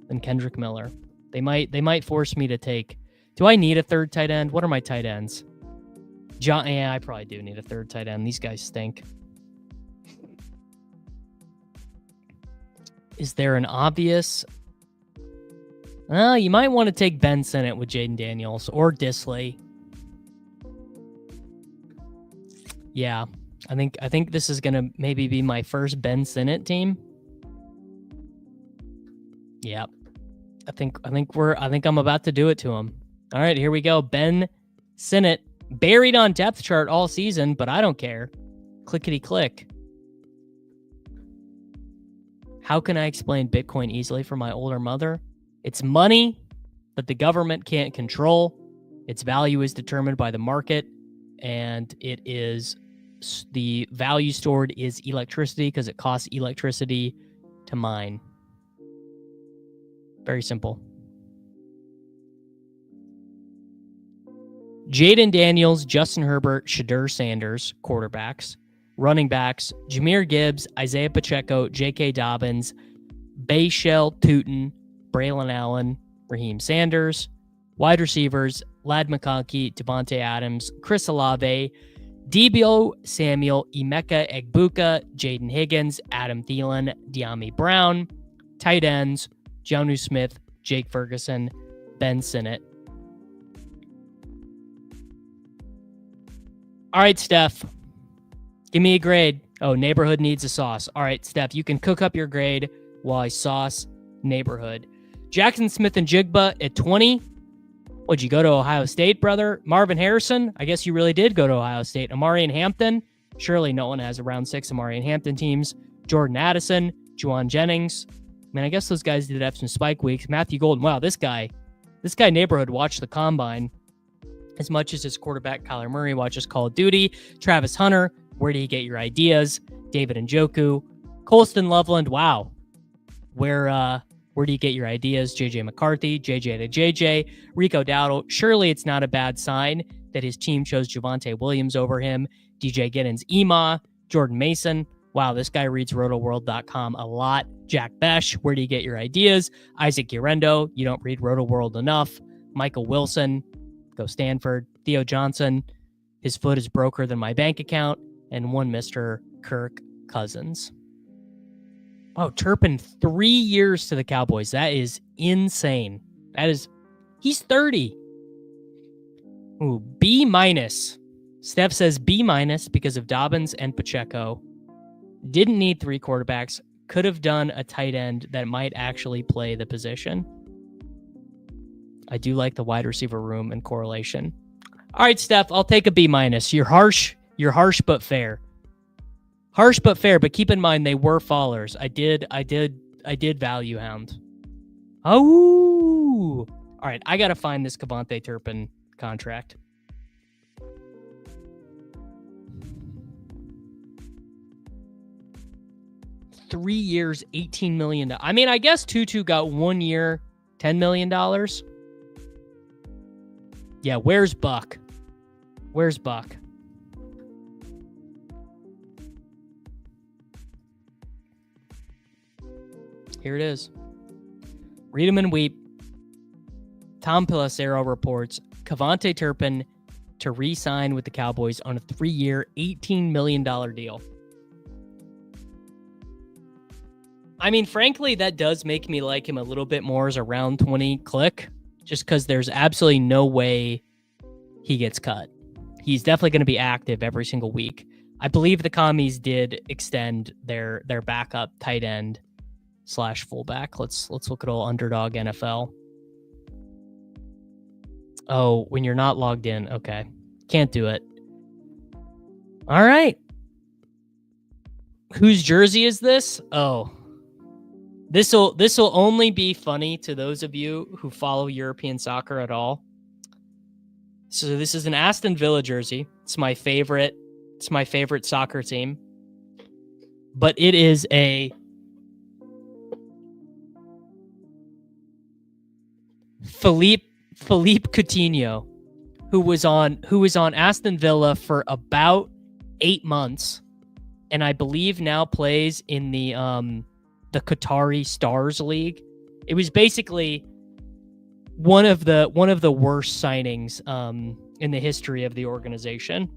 than Kendrick Miller. They might force me to take. Do I need a third tight end? What are my tight ends? Yeah, I probably do need a third tight end. These guys stink. Is there an obvious? You might want to take Ben Sinnott with Jaden Daniels or Disley. Yeah, I think this is gonna maybe be my first Ben Sinnott team. Yeah, I think I'm about to do it to him. All right, here we go. Ben Sinnott, buried on depth chart all season, but I don't care. Clickety click. How can I explain Bitcoin easily for my older mother? It's money that the government can't control. Its value is determined by the market, and the value stored is electricity because it costs electricity to mine. Very simple. Jaden Daniels, Justin Herbert, Shadur Sanders, quarterbacks. Running backs, Jahmyr Gibbs, Isaiah Pacheco, J.K. Dobbins, Bayshell Tootin, Braylon Allen, Raheem Sanders. Wide receivers, Ladd McConkey, Devontae Adams, Chris Olave, Deebo Samuel, Emeka Egbuka, Jaden Higgins, Adam Thielen, De'Ami Brown. Tight ends, Jonnu Smith, Jake Ferguson, Ben Sinnott. All right, Steph. Give me a grade. Oh, neighborhood needs a sauce. All right, Steph, you can cook up your grade while I sauce neighborhood. Jackson Smith and Jigba at 20. Would you go to Ohio State, brother? Marvin Harrison? I guess you really did go to Ohio State. Amari and Hampton? Surely no one has a round 6 Amari and Hampton teams. Jordan Addison, Juwan Jennings. I mean, I guess those guys did have some spike weeks. Matthew Golden. Wow, this guy neighborhood watched the combine as much as his quarterback Kyler Murray watches Call of Duty. Travis Hunter, where do you get your ideas? David Njoku, Colston Loveland. Wow, where do you get your ideas? JJ McCarthy, JJ to JJ, Rico Dowdle. Surely it's not a bad sign that his team chose Javonte Williams over him. DJ Giddens, Ema, Jordan Mason. Wow, this guy reads rotoworld.com a lot. Jack Besh, where do you get your ideas? Isaac Urendo, you don't read RotoWorld enough. Michael Wilson, go Stanford. Theo Johnson, his foot is broker than my bank account. And one Mr. Kirk Cousins. Oh, Turpin, 3 years to the Cowboys. That is insane. He's 30. Ooh, B-. Steph says B- because of Dobbins and Pacheco. Didn't need 3 quarterbacks. Could have done a tight end that might actually play the position. I do like the wide receiver room and correlation. All right, Steph, I'll take a B-. You're harsh but fair. Harsh but fair, but keep in mind they were fallers. I did value hound. Oh, all right. I gotta find this Cavante Turpin contract. $3 years, $18 million. I mean, I guess Tutu got 1 year, $10 million. Yeah, where's Buck? Where's Buck? Here it is. Read them and weep. Tom Pelissero reports Cavante Turpin to re-sign with the Cowboys on a 3-year, $18 million deal. I mean, frankly, that does make me like him a little bit more as a round 20 click, just because there's absolutely no way he gets cut. He's definitely going to be active every single week. I believe the commies did extend their backup tight end / fullback. Let's look at old Underdog NFL. Oh, when you're not logged in, okay, can't do it. All right, whose jersey is this? Oh, this will only be funny to those of you who follow European soccer at all. So this is an Aston Villa jersey. It's my favorite soccer team. But it is a Philippe Coutinho, who was on Aston Villa for about 8 months, and I believe now plays in the Qatari Stars League. It was basically one of the worst signings in the history of the organization.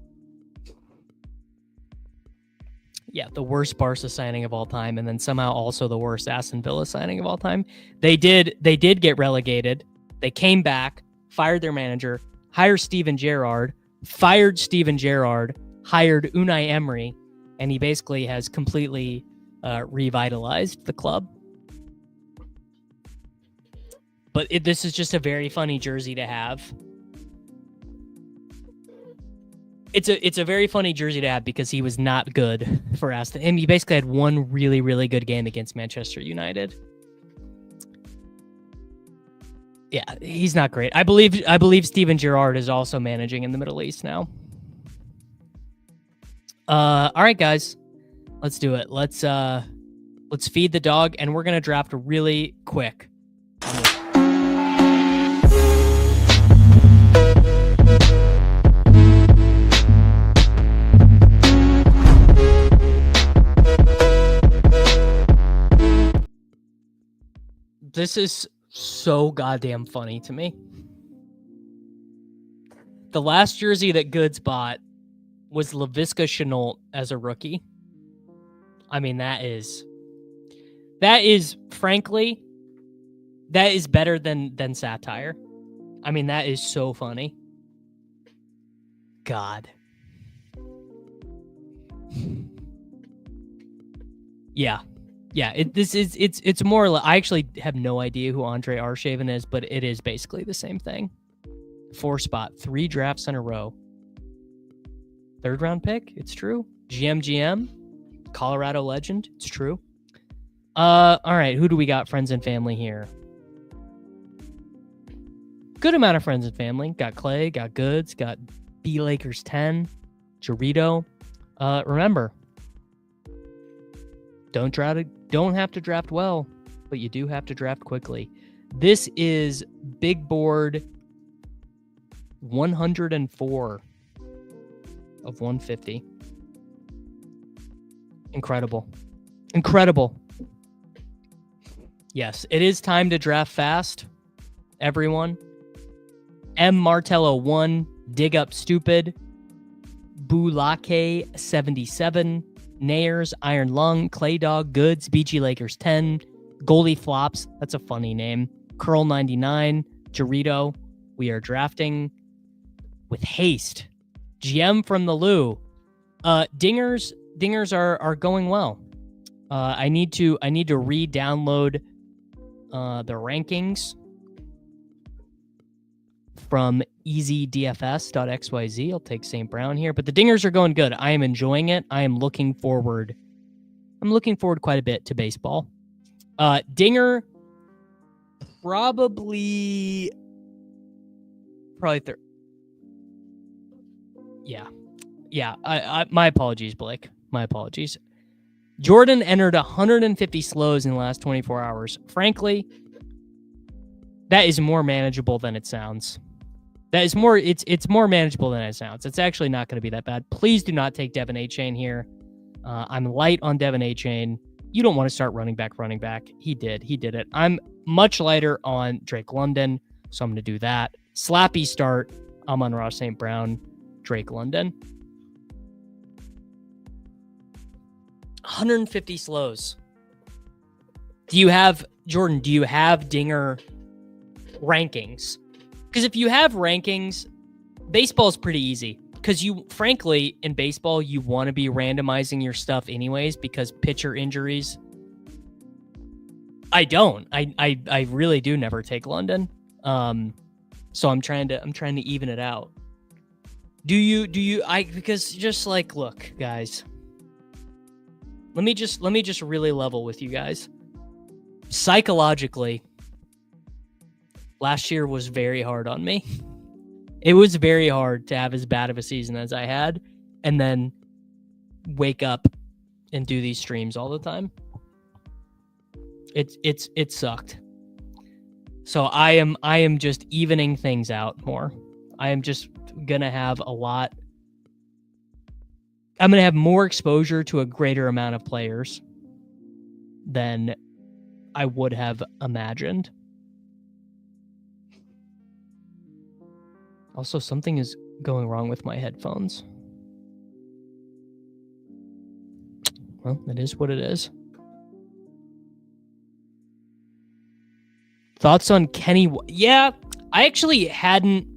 Yeah, the worst Barca signing of all time, and then somehow also the worst Aston Villa signing of all time. They did get relegated. They came back, fired their manager, hired Steven Gerrard, fired Steven Gerrard, hired Unai Emery, and he basically has completely revitalized the club. But this is just a very funny jersey to have. It's a very funny jersey to have because he was not good for Aston. And he basically had one really, really good game against Manchester United. Yeah, he's not great. I believe Steven Gerrard is also managing in the Middle East now. All right, guys, let's do it. Let's feed the dog, and we're gonna draft really quick. This is so goddamn funny to me. The last jersey that Goods bought was Laviska Shenault as a rookie. I mean, that is frankly, that is better than satire. I mean, that is so funny. God. Yeah. Yeah, it's more. I actually have no idea who Andre Arshavin is, but it is basically the same thing. 4 spot, 3 drafts in a row. 3rd round pick, it's true. GM, Colorado legend, it's true. All right, who do we got? Friends and family here. Good amount of friends and family. Got Clay, got Goods, got B Lakers 10, Jarito. Remember, don't have to draft well, but you do have to draft quickly. This is big board 104 of 150. Incredible. Yes, it is time to draft fast, everyone. M. Martello 1, Dig Up Stupid, Bulake 77, Nayers, Iron Lung, Clay Dog, Goods, BG Lakers 10, Goalie Flops, that's a funny name, Curl 99, Jarito. We are drafting with haste. GM from the Lou. Dingers are going well. I need to re-download the rankings from easydfs.xyz. I'll take St. Brown here, but the dingers are going good. I am enjoying it. I am looking forward. I'm looking forward quite a bit to baseball. Dinger, probably third. Yeah. My apologies, Blake. My apologies. Jordan entered 150 slows in the last 24 hours. Frankly, that is more manageable than it sounds. It's more manageable than it sounds. It's actually not going to be that bad. Please do not take Devin A-Chain here. I'm light on Devin A-Chain. You don't want to start running back. He did it. I'm much lighter on Drake London, so I'm going to do that. Slappy start. I'm on Ross St. Brown, Drake London. 150 slows. Do you have Dinger rankings? Because if you have rankings, Baseball's pretty easy because frankly, in baseball, you want to be randomizing your stuff anyways because pitcher injuries. I don't. I really do never take London. So I'm trying to even it out. Do you because just like, look, guys. Let me just really level with you guys. Psychologically, last year was very hard on me. It was very hard to have as bad of a season as I had and then wake up and do these streams all the time. It sucked. So I am just evening things out more. I am just gonna have I'm gonna have more exposure to a greater amount of players than I would have imagined. Also, something is going wrong with my headphones. Well, it is what it is. Thoughts on Kenny? Yeah, I actually hadn't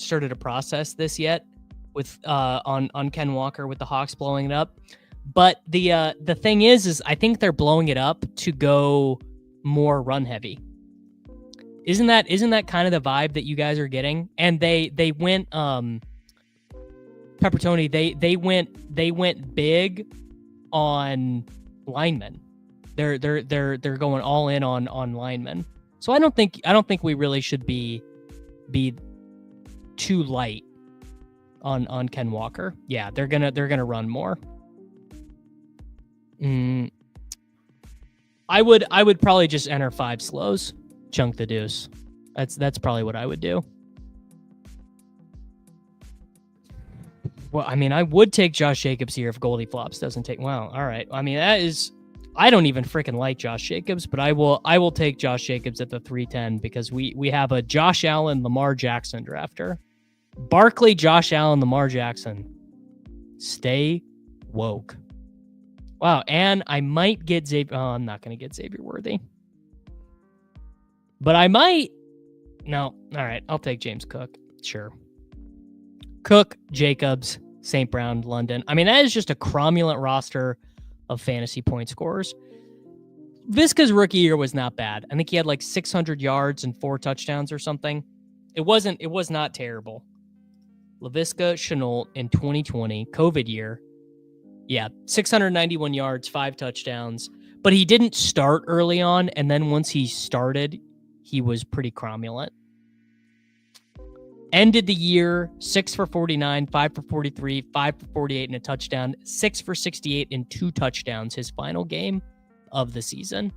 started to process this yet with on Ken Walker with the Hawks blowing it up. But the thing is I think they're blowing it up to go more run heavy. Isn't that kind of the vibe that you guys are getting? And they went Pepper Tony, they went big on linemen. They're going all in on linemen. So I don't think we really should be too light on Ken Walker. Yeah, they're gonna run more. I would probably just enter 5 slows, chunk the deuce. That's probably what I would do. Well, I mean, I would take Josh Jacobs here if Goldie Flops doesn't take. Wow, all right. I mean, I don't even freaking like Josh Jacobs, but I will take Josh Jacobs at the 310 because we have a Josh Allen, Lamar Jackson drafter. Barkley, Josh Allen, Lamar Jackson. Stay woke. Wow, and I might get Xavier. Oh, I'm not going to get Xavier Worthy. But I might. No, all right, I'll take James Cook. Sure. Cook, Jacobs, St. Brown, London. I mean, that is just a cromulent roster of fantasy point scorers. Visca's rookie year was not bad. I think he had like 600 yards and 4 touchdowns or something. It was not terrible. Laviska Shenault in 2020, COVID year. Yeah, 691 yards, 5 touchdowns. But he didn't start early on, and then once he started, he was pretty cromulent. Ended the year 6 for 49, 5 for 43, 5 for 48 and a touchdown, 6 for 68 and 2 touchdowns his final game of the season.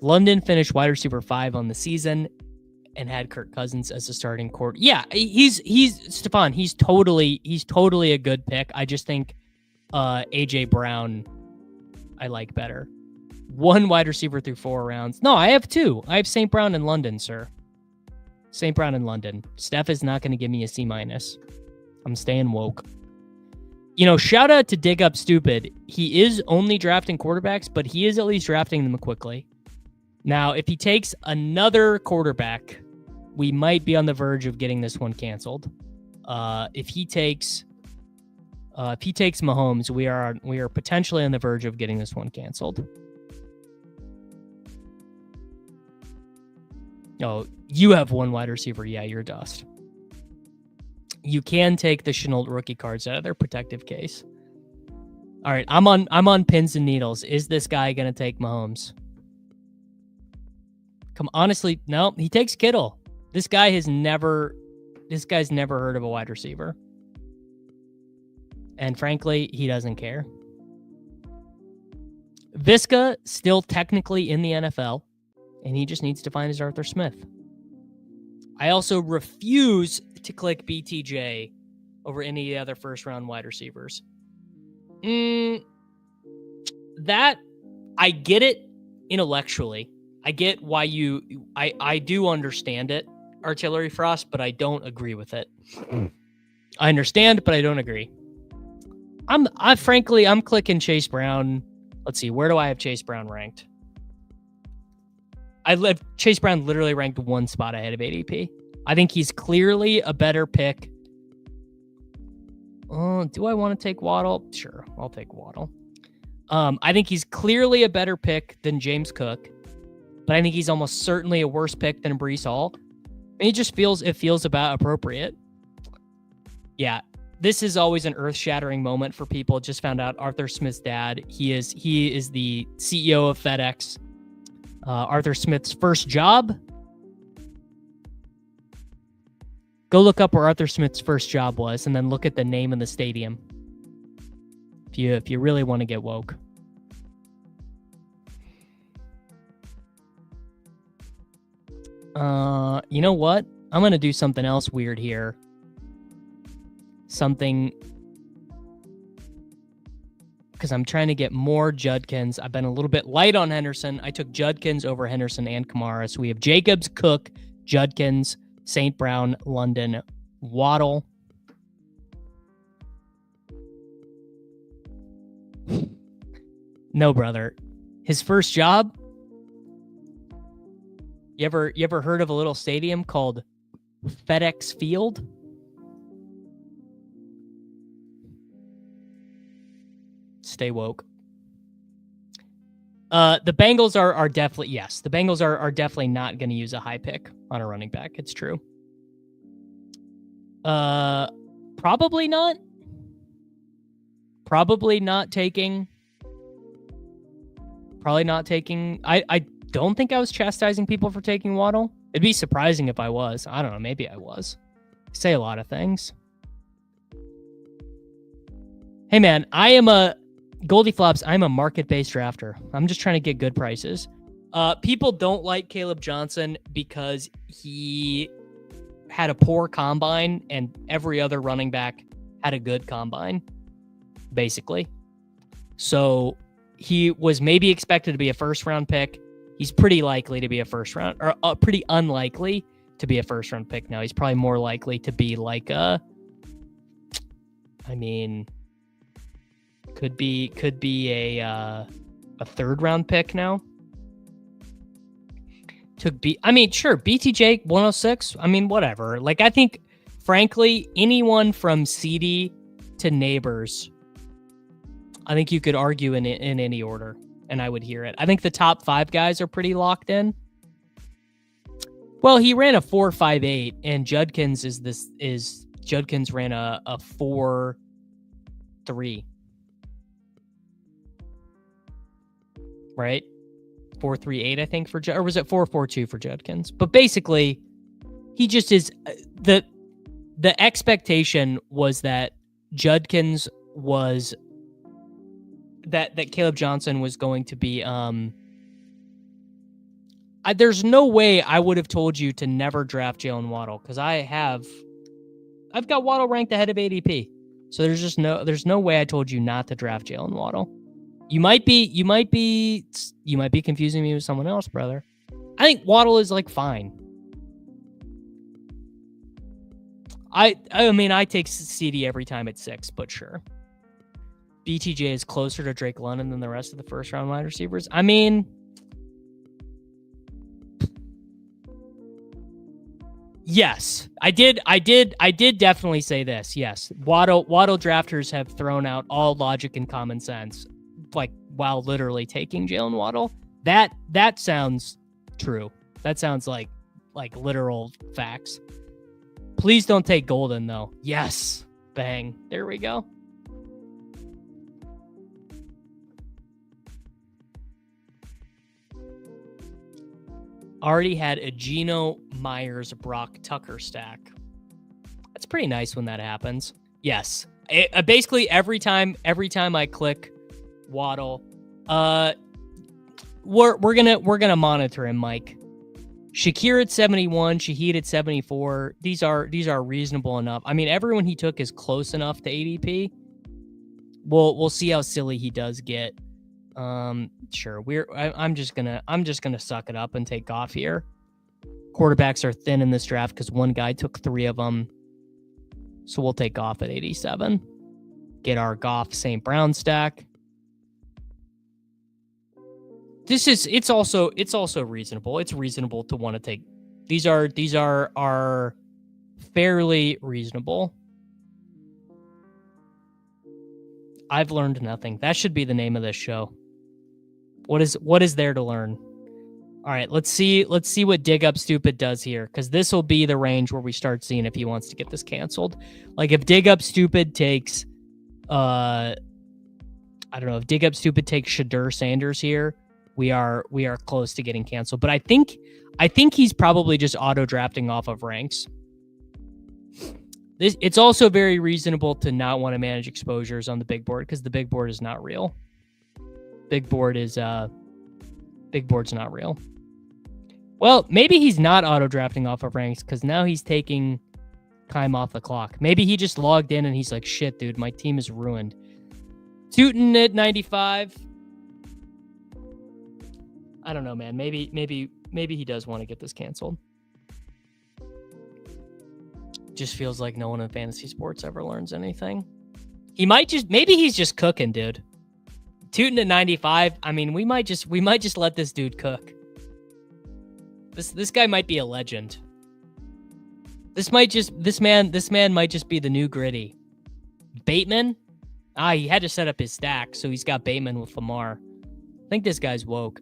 London finished wide receiver 5 on the season and had Kirk Cousins as a starting quarterback. Yeah, he's Stephon, he's totally a good pick. I just think AJ Brown I like better. 1 wide receiver through 4 rounds. No, I have 2. I have St. Brown and London, sir. St. Brown in London. Steph is not going to give me a C-. I'm staying woke. Shout out to Dig Up Stupid. He is only drafting quarterbacks, but he is at least drafting them quickly. Now, if he takes another quarterback, we might be on the verge of getting this one canceled. If he takes Mahomes, we are potentially on the verge of getting this one canceled. Oh, you have 1 wide receiver. Yeah, you're dust. You can take the Shenault rookie cards out of their protective case. All right, I'm on pins and needles. Is this guy gonna take Mahomes? Honestly, no. He takes Kittle. This guy's never heard of a wide receiver, and frankly, he doesn't care. Visca still technically in the NFL. And he just needs to find his Arthur Smith. I also refuse to click BTJ over any other first-round wide receivers. That, I get it intellectually. I get why I do understand it, Artillery Frost, but I don't agree with it. I understand, but I don't agree. I'm clicking Chase Brown. Let's see, where do I have Chase Brown ranked? Chase Brown literally ranked one spot ahead of ADP. I think he's clearly a better pick. Do I want to take Waddle? Sure, I'll take Waddle. I think he's clearly a better pick than James Cook, but I think he's almost certainly a worse pick than Breece Hall. It just feels about appropriate. Yeah, this is always an earth-shattering moment for people. Just found out Arthur Smith's dad. He is the CEO of FedEx. Arthur Smith's first job. Go look up where Arthur Smith's first job was, and then look at the name of the stadium. If you really want to get woke. You know what? I'm gonna do something else weird here. Something, because I'm trying to get more Judkins. I've been a little bit light on Henderson. I took Judkins over Henderson and Kamara. So we have Jacobs, Cook, Judkins, St. Brown, London, Waddle. No, brother. His first job? You ever heard of a little stadium called FedEx Field? Stay woke. The Bengals are definitely, yes. The Bengals are definitely not going to use a high pick on a running back. It's true. Probably not. Probably not taking. I don't think I was chastising people for taking Waddle. It'd be surprising if I was. I don't know. Maybe I was. I say a lot of things. Hey, man, I am a Goldie Flops. I'm a market-based drafter. I'm just trying to get good prices. People don't like Caleb Johnson because he had a poor combine and every other running back had a good combine, basically. So he was maybe expected to be a first-round pick. He's pretty likely to be a first-round, or pretty unlikely to be a first-round pick now. He's probably more likely to be like a, could be a third-round pick now. Sure, BTJ 106. Whatever. Like, I think, frankly, anyone from CD to Neighbors, I think you could argue in any order, and I would hear it. I think the top 5 guys are pretty locked in. Well, he ran a 4.58, and Judkins Judkins ran a 4.3. Right? 4.38, I think, or was it 4.42 for Judkins? But basically, he just is the expectation was that Judkins was that Caleb Johnson was going to be there's no way I would have told you to never draft Jalen Waddle, because I've got Waddle ranked ahead of ADP. So there's no way I told you not to draft Jalen Waddle. You might be confusing me with someone else, brother. I think Waddle is fine. I take CD every time at 6, but sure. BTJ is closer to Drake London than the rest of the first round wide receivers. Yes, I did definitely say this. Yes. Waddle drafters have thrown out all logic and common sense, while literally taking Jalen Waddle. That sounds true. That sounds like literal facts. Please don't take Golden, though. Yes. Bang. There we go. Already had a Geno Myers Brock Tucker stack. That's pretty nice when that happens. Yes. Basically every time I click Waddle, we're gonna monitor him, Mike. Shakir at 71, Shaheed at 74. These are reasonable enough. Everyone he took is close enough to ADP. We'll see how silly he does get. Sure. I'm just gonna suck it up and take Goff here. Quarterbacks are thin in this draft because one guy took 3 of them. So we'll take Goff at 87. Get our Goff St. Brown stack. It's also reasonable. It's reasonable to want to take. These are fairly reasonable. I've learned nothing. That should be the name of this show. What is there to learn? All right, let's see what Dig Up Stupid does here, because this will be the range where we start seeing if he wants to get this canceled. Like if Dig Up Stupid takes I don't know, if Dig Up Stupid takes Shadur Sanders here, we are close to getting canceled. But I think he's probably just auto drafting off of ranks. It's also very reasonable to not want to manage exposures on the big board, because the big board is not real. Big board's not real. Well, maybe he's not auto drafting off of ranks, because now he's taking time off the clock. Maybe he just logged in and he's like, shit, dude, my team is ruined. Tootin at 95. I don't know, man. Maybe he does want to get this canceled. Just feels like no one in fantasy sports ever learns anything. Maybe he's just cooking, dude. Tootin at 95. I mean, we might just let this dude cook. This guy might be a legend. This man might just be the new Gritty. Bateman? He had to set up his stack, so he's got Bateman with Lamar. I think this guy's woke.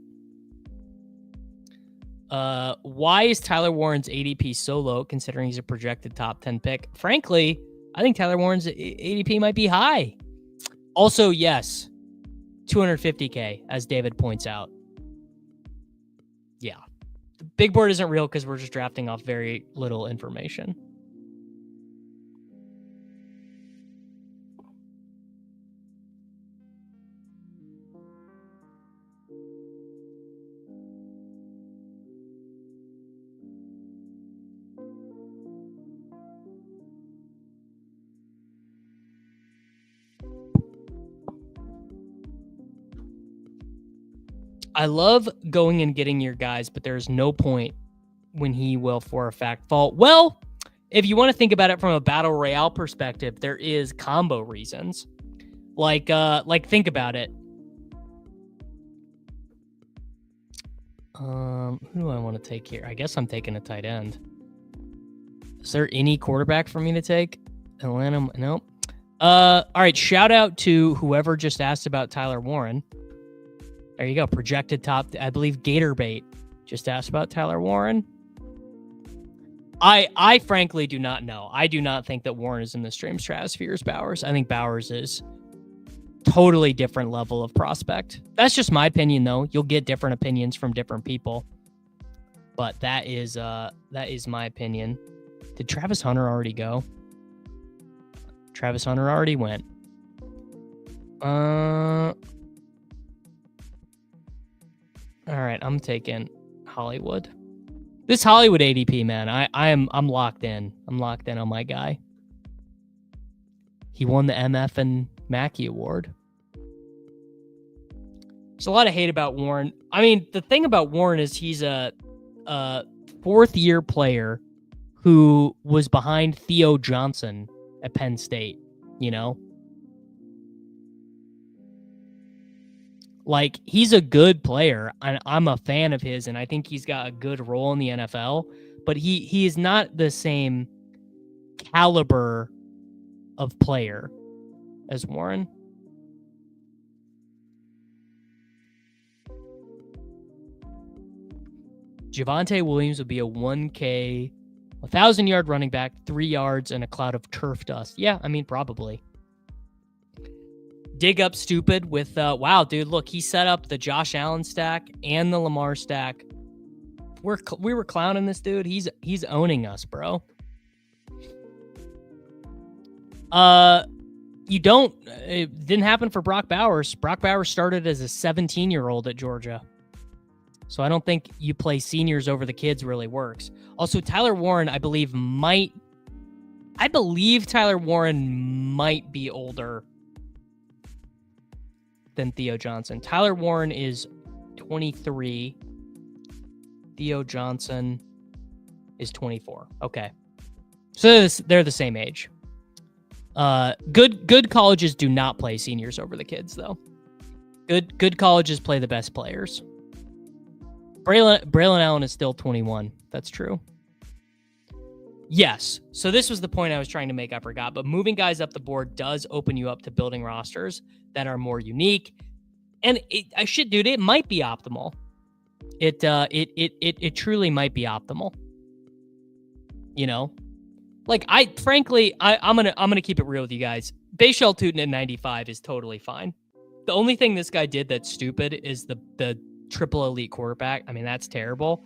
Why is Tyler Warren's ADP so low, considering he's a projected top 10 pick? Frankly, I think Tyler Warren's ADP might be high. Also, yes, 250K, as David points out. Yeah. The big board isn't real because we're just drafting off very little information. I love going and getting your guys, but there's no point when he will for a fact fall. Well, if you want to think about it from a battle royale perspective, there is combo reasons. Like think about it. Who do I want to take here? I guess I'm taking a tight end. Is there any quarterback for me to take? Atlanta, nope. All right, shout out to whoever just asked about Tyler Warren. There you go. Projected top, I believe Gatorbait just asked about Tyler Warren. I frankly do not know. I do not think that Warren is in the stream stratosphere as Bowers. I think Bowers is totally different level of prospect. That's just my opinion, though. You'll get different opinions from different people. But that is my opinion. Did Travis Hunter already go? Travis Hunter already went. All right, I'm taking Hollywood. This Hollywood ADP, man, I'm locked in. I'm locked in on my guy. He won the MF and Mackey Award. There's a lot of hate about Warren. I mean, the thing about Warren is he's a fourth-year player who was behind Theo Johnson at Penn State, you know? Like, he's a good player, and I'm a fan of his, and I think he's got a good role in the NFL, but he is not the same caliber of player as Warren. Javonte Williams would be a 1K, 1,000-yard running back, 3 yards, and a cloud of turf dust. Yeah, I mean, probably. Dig Up Stupid with, wow, dude, look, he set up the Josh Allen stack and the Lamar stack. We were clowning this dude. He's owning us, bro. It didn't happen for Brock Bowers. Brock Bowers started as a 17-year-old at Georgia. So I don't think you play seniors over the kids really works. Also, Tyler Warren, I believe Tyler Warren might be older than Theo Johnson. Tyler Warren is 23. Theo Johnson is 24. Okay. So they're the same age. Good colleges do not play seniors over the kids, though. Good colleges play the best players. Braylon Allen is still 21. That's true. Yes. So this was the point I was trying to make. I forgot. But moving guys up the board does open you up to building rosters that are more unique. And it might be optimal. It truly might be optimal. You know, like I'm gonna keep it real with you guys. Bashal Tootin at 95 is totally fine. The only thing this guy did that's stupid is the triple elite quarterback. I mean, that's terrible.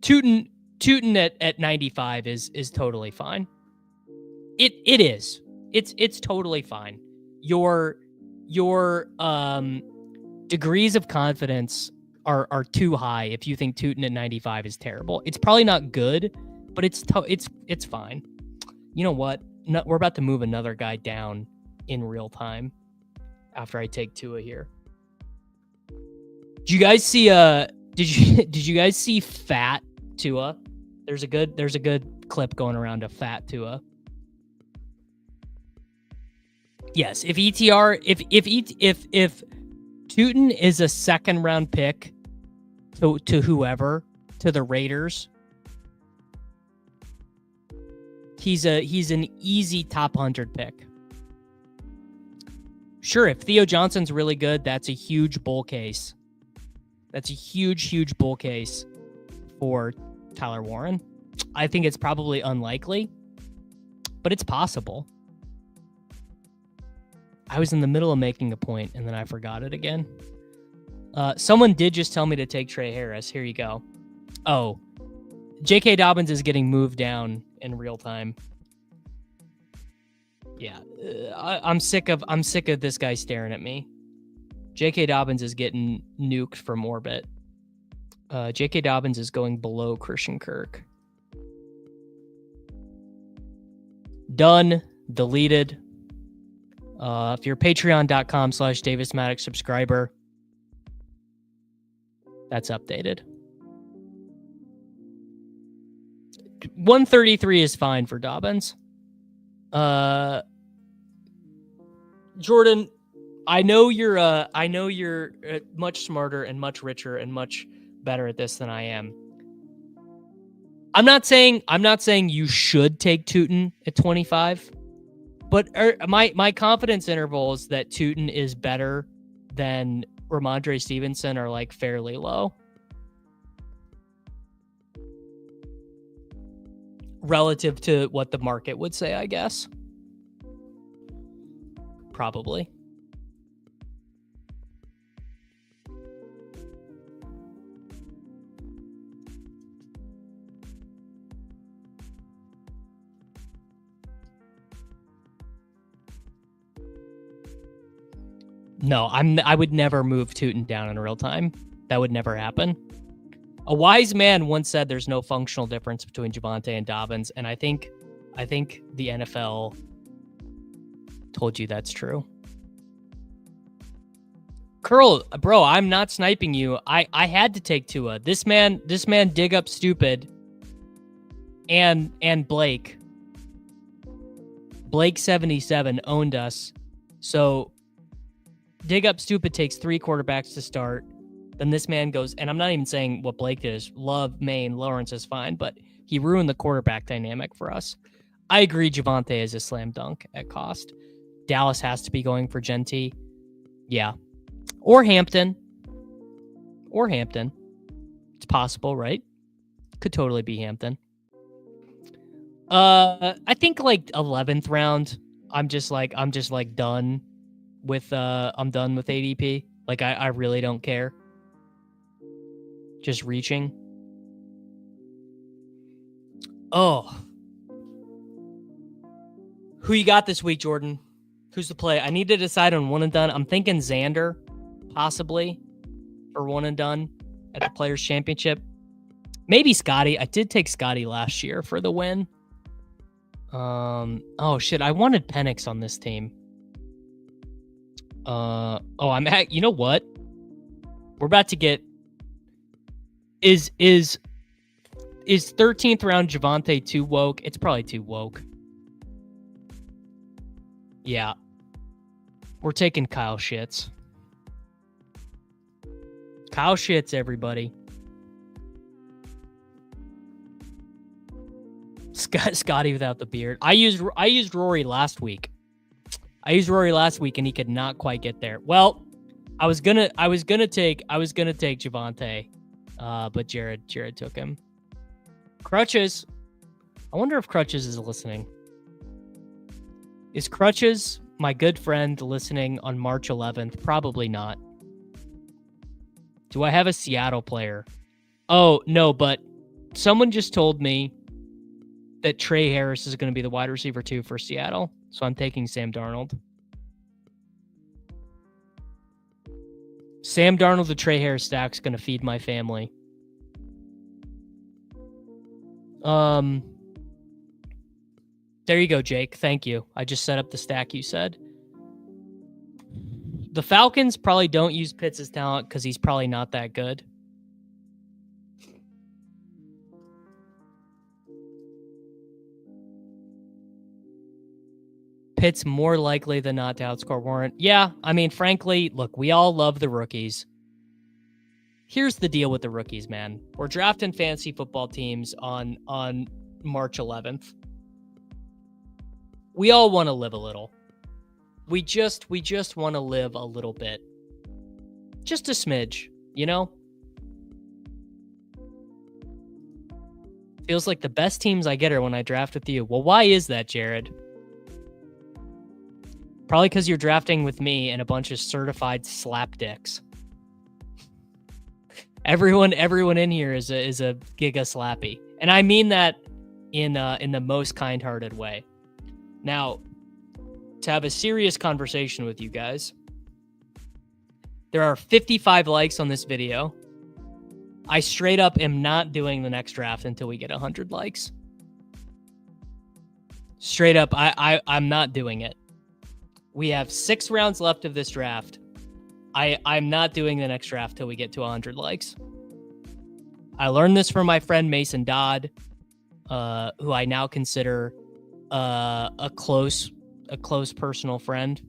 Tootin at 95 is totally fine. It is. It's totally fine. Your degrees of confidence are too high if you think Tootin at 95 is terrible. It's probably not good, but it's fine. You know what? No, we're about to move another guy down in real time after I take Tua here. Did you guys see did you guys see Fat Tua? There's a good clip going around of Fat Tua. Yes, if Tootin is a second round pick to whoever, to the Raiders, he's an easy top 100 pick. Sure, if Theo Johnson's really good, that's a huge bull case. That's a huge bull case for Tyler Warren. I think it's probably unlikely, but it's possible. I was in the middle of making a point and then I forgot it again. Someone did just tell me to take Trey Harris. Here you go. Oh, J.K. Dobbins is getting moved down in real time. Yeah, I'm sick of this guy staring at me. J.K. Dobbins is getting nuked from orbit. J.K. Dobbins is going below Christian Kirk. Done. Deleted. If you're patreon.com/Davis Mattek subscriber, that's updated. 133 is fine for Dobbins. Jordan, I know you're much smarter and much richer and much better at this than I am. I'm not saying you should take Tootin at 25, but my confidence intervals that Tootin is better than Ramondre Stevenson are like fairly low relative to what the market would say, I guess. Probably. No, I would never move Tootin down in real time. That would never happen. A wise man once said there's no functional difference between Javonte and Dobbins, and I think the NFL told you that's true. Curl, bro, I'm not sniping you. I had to take Tua. This man dig up stupid and Blake 77 owned us. So dig up stupid takes 3 quarterbacks to start. Then this man goes, and I'm not even saying what Blake did is Love, Maine, Lawrence is fine, but he ruined the quarterback dynamic for us. I agree Javonte is a slam dunk at cost. Dallas has to be going for Genty. Yeah. Or Hampton. It's possible, right? Could totally be Hampton. I think like 11th round, I'm just done with ADP. Like I really don't care. Just reaching. Oh. Who you got this week, Jordan? Who's the play? I need to decide on one and done. I'm thinking Xander, possibly, for one and done at the Players' Championship. Maybe Scotty. I did take Scotty last year for the win. Oh shit, I wanted Penix on this team. You know what? We're about to get is 13th round Javonte too woke? It's probably too woke. Yeah. We're taking Kyle Shits. Kyle shits, everybody. Scotty without the beard. I used Rory last week. And he could not quite get there. Well, I was gonna take Javonte, but Jared took him. Crutches. I wonder if Crutches is listening. Is Crutches, my good friend, listening on March 11th? Probably not. Do I have a Seattle player? Oh, no, but someone just told me that Trey Harris is going to be the wide receiver 2 for Seattle, so I'm taking Sam Darnold. Sam Darnold, the Trey Harris stack's going to feed my family. There you go, Jake. Thank you. I just set up the stack you said. The Falcons probably don't use Pitts' talent because he's probably not that good. Pitts more likely than not to outscore Warren. Yeah, I mean, frankly, look, we all love the rookies. Here's the deal with the rookies, man. We're drafting fantasy football teams on March 11th. We all want to live a little. We just want to live a little bit. Just a smidge, you know? Feels like the best teams I get are when I draft with you. Well, why is that, Jared? Probably because you're drafting with me and a bunch of certified slapdicks. Everyone in here is a giga slappy, and I mean that in the most kind-hearted way. Now, to have a serious conversation with you guys, there are 55 likes on this video. I straight up am not doing the next draft until we get 100 likes. Straight up, I'm not doing it. We have 6 rounds left of this draft. I'm not doing the next draft till we get to 100 likes. I learned this from my friend Mason Dodd, who I now consider a close personal friend.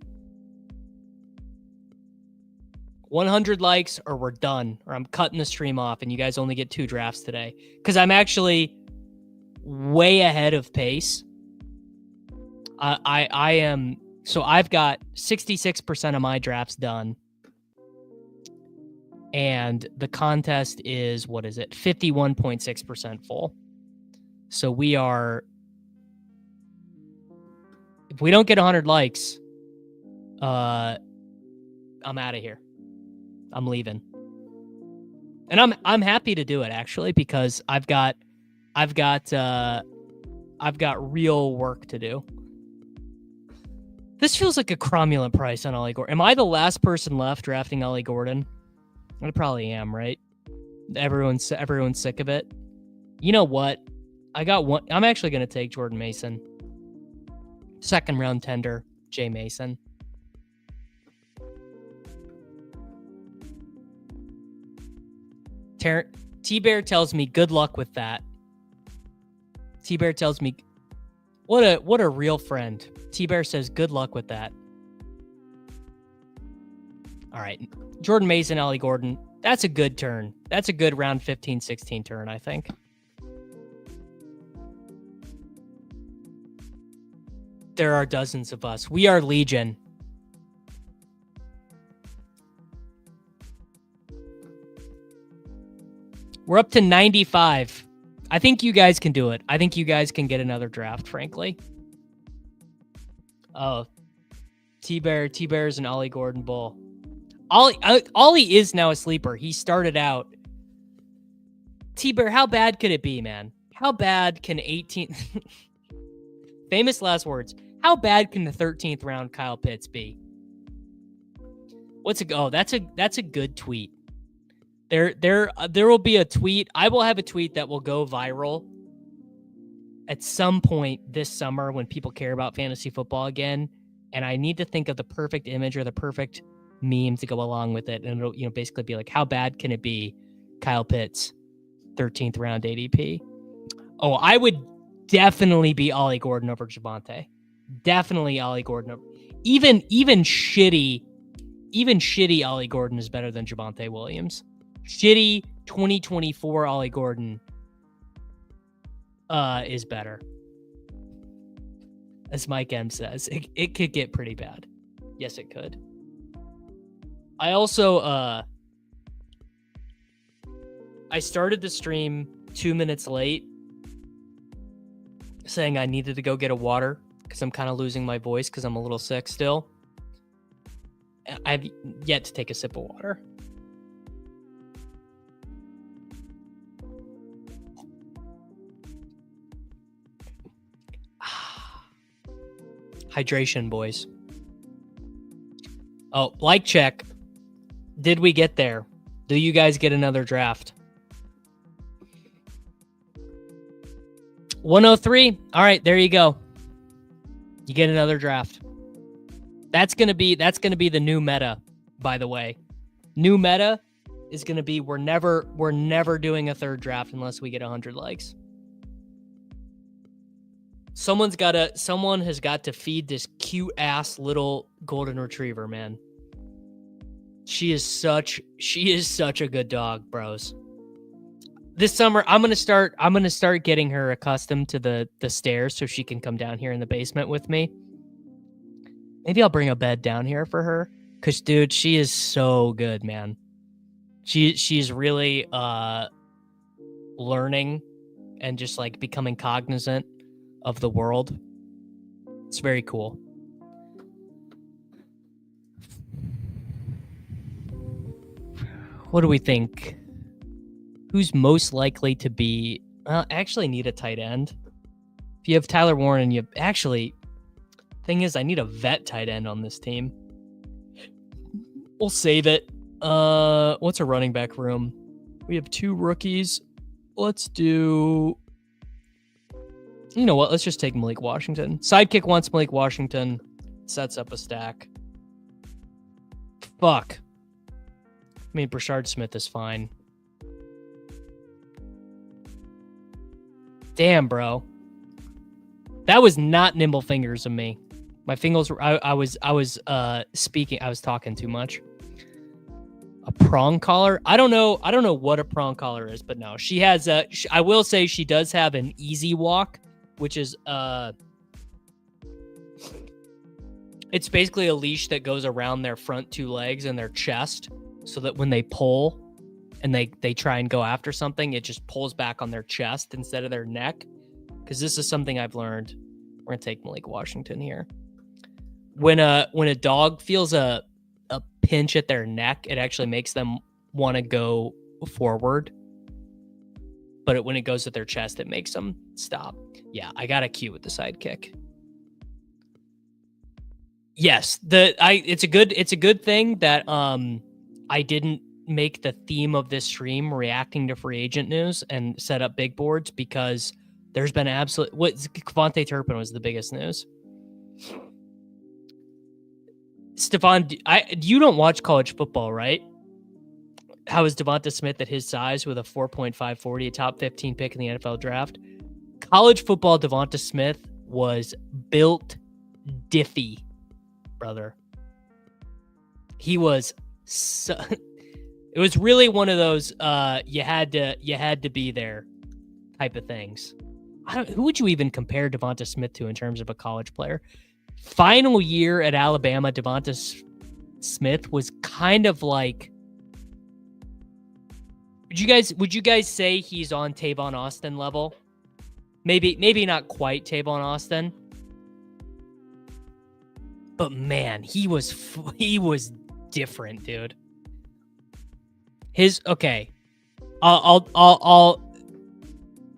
100 likes or we're done, or I'm cutting the stream off and you guys only get 2 drafts today. Because I'm actually way ahead of pace. I am... So I've got 66% of my drafts done. And the contest is, 51.6% full. So we are... If we don't get 100 likes, I'm out of here. I'm leaving. And I'm happy to do it, actually, because I've got real work to do. This feels like a cromulent price on Ollie Gordon. Am I the last person left drafting Ollie Gordon? I probably am, right? Everyone's sick of it. You know what? I got one. I'm actually going to take Jordan Mason. 2nd round tender, Jay Mason. T-Bear tells me good luck with that. T-Bear tells me what a real friend. T-Bear says good luck with that. All right. Jordan Mason, Ollie Gordon. That's a good turn. That's a good round 15, 16 turn, I think. There are dozens of us. We are legion. We're up to 95. I think you guys can do it. I think you guys can get another draft, frankly. Oh, T-Bear's an Ollie Gordon bull. Ollie is now a sleeper. He started out. T-Bear, how bad could it be, man? How bad can 18... Famous last words. How bad can the 13th round Kyle Pitts be? That's a good tweet. There will be a tweet. I will have a tweet that will go viral at some point this summer when people care about fantasy football again. And I need to think of the perfect image or the perfect meme to go along with it. And it'll, basically be like, how bad can it be? Kyle Pitts, 13th round ADP. Oh, I would definitely be Ollie Gordon over Javonte. Definitely Ollie Gordon over. Even shitty Ollie Gordon is better than Javonte Williams. shitty 2024 Ollie Gordon is better. As Mike M says, it could get pretty bad. Yes, it could. I also I started the stream 2 minutes late, saying I needed to go get a water because I'm kind of losing my voice because I'm a little sick still. I've yet to take a sip of water. Hydration, boys. Oh, like check. Did we get there? Do you guys get another draft? 103. All right, there you go. You get another draft. That's gonna be the new meta, by the way. New meta is gonna be we're never doing a third draft unless we get 100 likes. Someone has got to feed this cute ass little golden retriever, man. She is such a good dog, bros. This summer I'm gonna start getting her accustomed to the stairs so she can come down here in the basement with me. Maybe I'll bring a bed down here for her. Cause dude, she is so good, man. She's really learning and just like becoming cognizant of the world. It's very cool. What do we think? Who's most likely to be... actually need a tight end. If you have Tyler Warren, and you actually... Thing is, I need a vet tight end on this team. We'll save it. What's a running back room? We have 2 rookies. Let's do... You know what? Let's just take Malik Washington. Sidekick wants Malik Washington. Sets up a stack. Fuck. I mean, Brashard Smith is fine. Damn, bro. That was not nimble fingers of me. My fingers were... I was speaking. I was talking too much. A prong collar? I don't know what a prong collar is, but no. She has a... I will say she does have an easy walk, which is it's basically a leash that goes around their front 2 legs and their chest, so that when they pull and they try and go after something, it just pulls back on their chest instead of their neck. Because this is something I've learned. We're gonna take Malik Washington here. When a dog feels a pinch at their neck, it actually makes them want to go forward. But when it goes at their chest, it makes them stop. Yeah, I got a cue with the sidekick. Yes, it's a good thing that I didn't make the theme of this stream reacting to free agent news and set up big boards, because there's been Javonte Turpin was the biggest news. Stefan, you don't watch college football, right? How is Devonta Smith at his size with a 4.540, a top 15 pick in the NFL draft? College football Devonta Smith was built diffy, brother. He was it was really one of those you had to be there type of things. Who would you even compare Devonta Smith to in terms of a college player? Final year at Alabama, Devonta Smith was kind of like... Would you guys say he's on Tavon Austin level? Maybe not quite Tavon Austin. But man, he was different, dude. I'll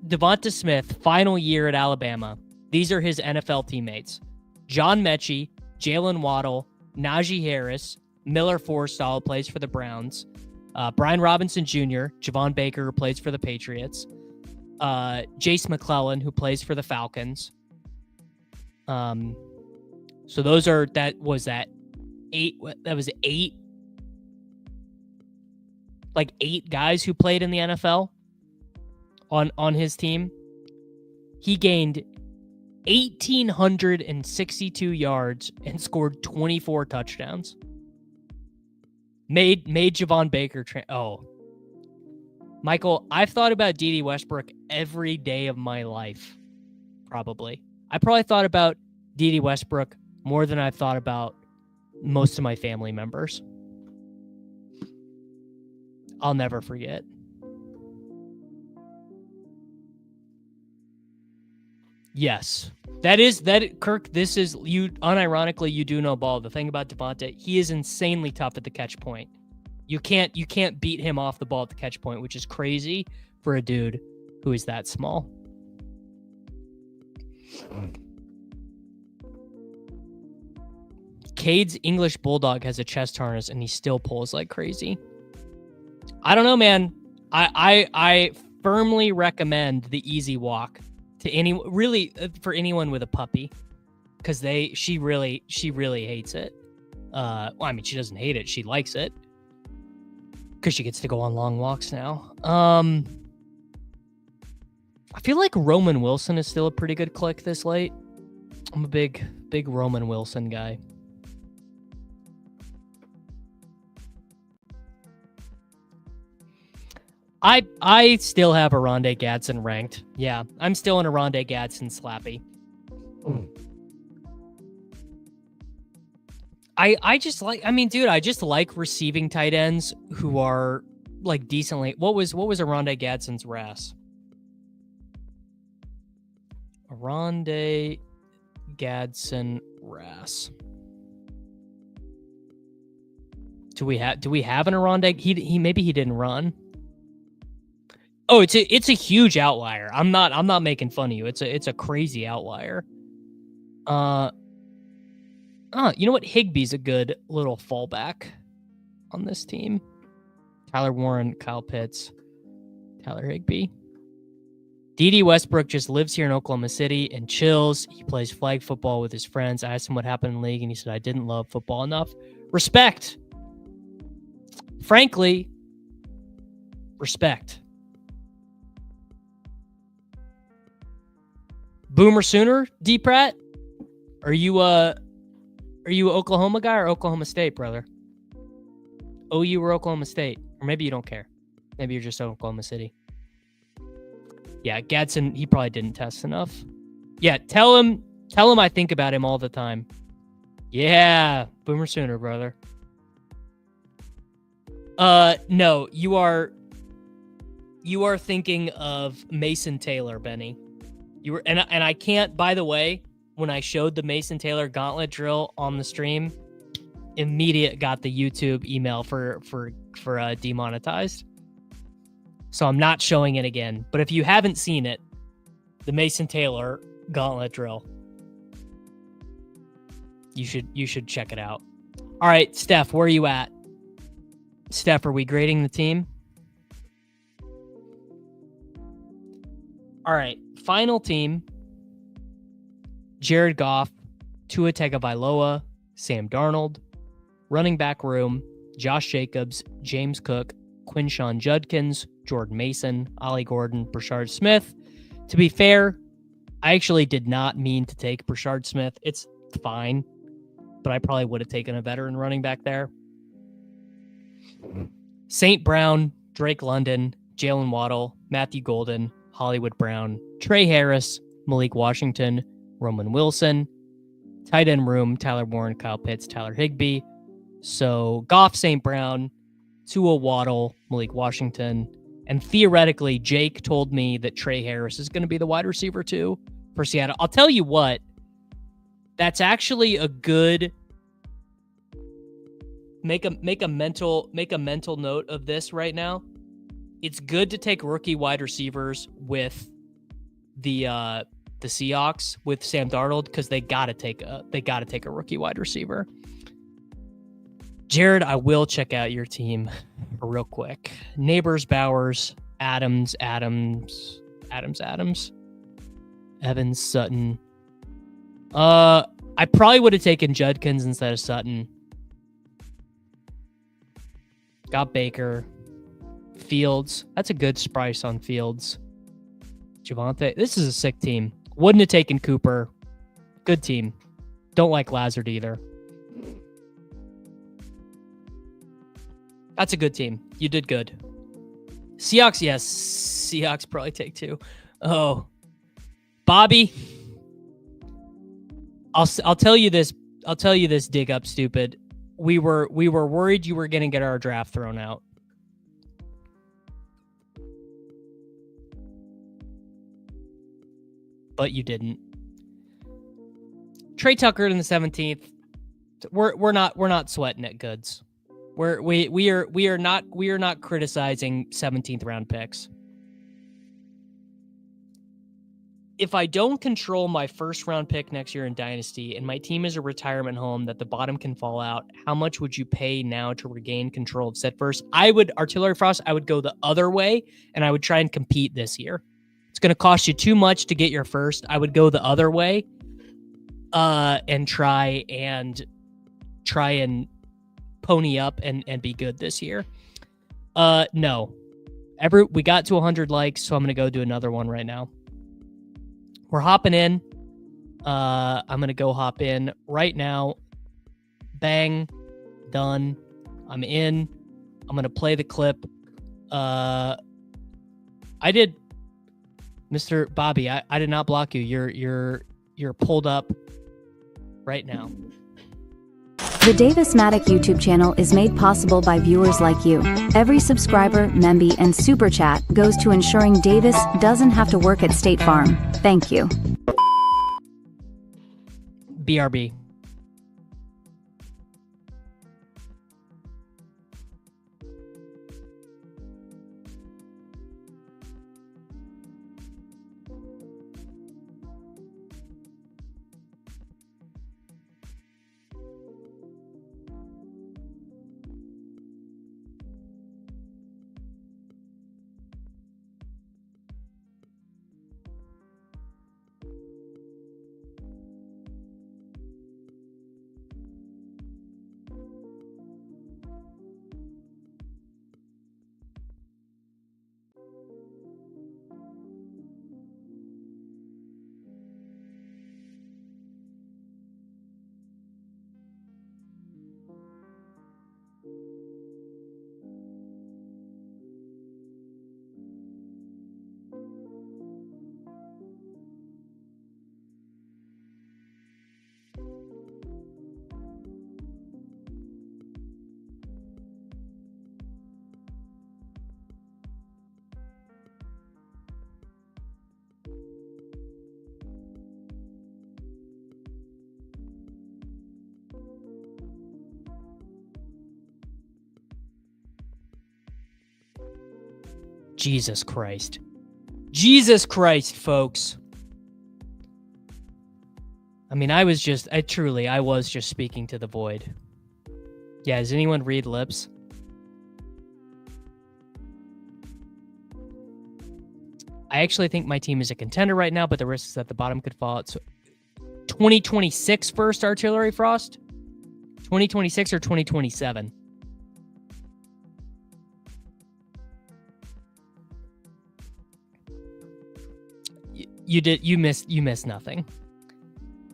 Devonta Smith, final year at Alabama. These are his NFL teammates: John Mechie, Jalen Waddle, Najee Harris, Miller Forristall plays for the Browns, Brian Robinson Jr., Javon Baker, who plays for the Patriots, Jace McClellan, who plays for the Falcons. So those are, that was eight guys who played in the NFL on his team. He gained 1,862 yards and scored 24 touchdowns. Made Javon Baker Michael, I've thought about D.D. Westbrook every day of my life, probably. I probably thought about D.D. Westbrook more than I've thought about most of my family members. I'll never forget. Yes. Kirk, this is, you unironically, you do know ball. The thing about Javonte, he is insanely tough at the catch point. You can't beat him off the ball at the catch point, which is crazy for a dude who is that small. Cade's English Bulldog has a chest harness and he still pulls like crazy. I don't know, man. I firmly recommend the easy walk to for anyone with a puppy, because she really hates it. Well, I mean, she doesn't hate it, she likes it because she gets to go on long walks now. I feel like Roman Wilson is still a pretty good click this late. I'm a big Roman Wilson guy. I still have Aronde Gadsden ranked. Yeah, I'm still in Aronde Gadsden slappy. I just like receiving tight ends who are like decently. What was Aronde Gadsden's RAS? Aronde Gadsden RAS. Do we have an Aronde? He maybe he didn't run. Oh, it's a huge outlier. I'm not making fun of you. It's a crazy outlier. You know what? Higbee's a good little fallback on this team. Tyler Warren, Kyle Pitts, Tyler Higbee. D.D. Westbrook just lives here in Oklahoma City and chills. He plays flag football with his friends. I asked him what happened in the league, and he said, I didn't love football enough. Respect. Frankly, respect. Boomer Sooner, D. Pratt? Are you an Oklahoma guy or Oklahoma State, brother? OU or Oklahoma State? Or maybe you don't care. Maybe you're just Oklahoma City. Yeah, Gadsden, he probably didn't test enough. Yeah, tell him I think about him all the time. Yeah, Boomer Sooner, brother. No, you are thinking of Mason Taylor, Benny. You were, and I can't, by the way, when I showed the Mason Taylor gauntlet drill on the stream, immediate got the YouTube email for demonetized. So I'm not showing it again. But if you haven't seen it, the Mason Taylor gauntlet drill, you should check it out. All right, Steph, where are you at? Steph, are we grading the team? All right, final team. Jared Goff, Tua Tagovailoa, Sam Darnold. Running back room, Josh Jacobs, James Cook, Quinshon Judkins, Jordan Mason, Ollie Gordon, Brashard Smith. To be fair, I actually did not mean to take Brashard Smith. It's fine, but I probably would have taken a veteran running back there. St. Brown, Drake London, Jalen Waddle, Matthew Golden, Hollywood Brown, Trey Harris, Malik Washington, Roman Wilson. Tight end room, Tyler Warren, Kyle Pitts, Tyler Higbee. So Goff, St. Brown, Tua, Waddle, Malik Washington. And theoretically, Jake told me that Trey Harris is going to be the wide receiver too for Seattle. I'll tell you what, that's actually a good make a mental note of this right now. It's good to take rookie wide receivers with the Seahawks with Sam Darnold, because they gotta take a rookie wide receiver. Jared, I will check out your team real quick. Neighbors, Bowers, Adams, Evans, Sutton. I probably would have taken Judkins instead of Sutton. Got Baker. Fields. That's a good price on Fields. Javonte. This is a sick team. Wouldn't have taken Cooper. Good team. Don't like Lazard either. That's a good team. You did good. Seahawks, yes. Seahawks probably take 2. Oh, Bobby, I'll tell you this. I'll tell you this. Dig up, stupid. We were worried you were gonna get our draft thrown out. But you didn't. Trey Tucker in the 17th. We're not sweating it, goods. We are not criticizing 17th round picks. If I don't control my first round pick next year in Dynasty and my team is a retirement home that the bottom can fall out, how much would you pay now to regain control of set first? I would, Artillery Frost, I would go the other way and I would try and compete this year. It's going to cost you too much to get your first. I would go the other way and try and pony up and be good this year. No. We got to 100 likes, so I'm going to go do another one right now. We're hopping in. I'm going to go hop in right now. Bang. Done. I'm in. I'm going to play the clip. I did, Mr. Bobby, I did not block you. You're pulled up right now. The Davis Mattek YouTube channel is made possible by viewers like you. Every subscriber, memby, and super chat goes to ensuring Davis doesn't have to work at State Farm. Thank you. BRB. Jesus Christ. Jesus Christ, folks. I mean, I was just speaking to the void. Yeah, does anyone read lips? I actually think my team is a contender right now, but the risk is that the bottom could fall out. So 2026 first, Artillery Frost? 2026 or 2027? You missed nothing.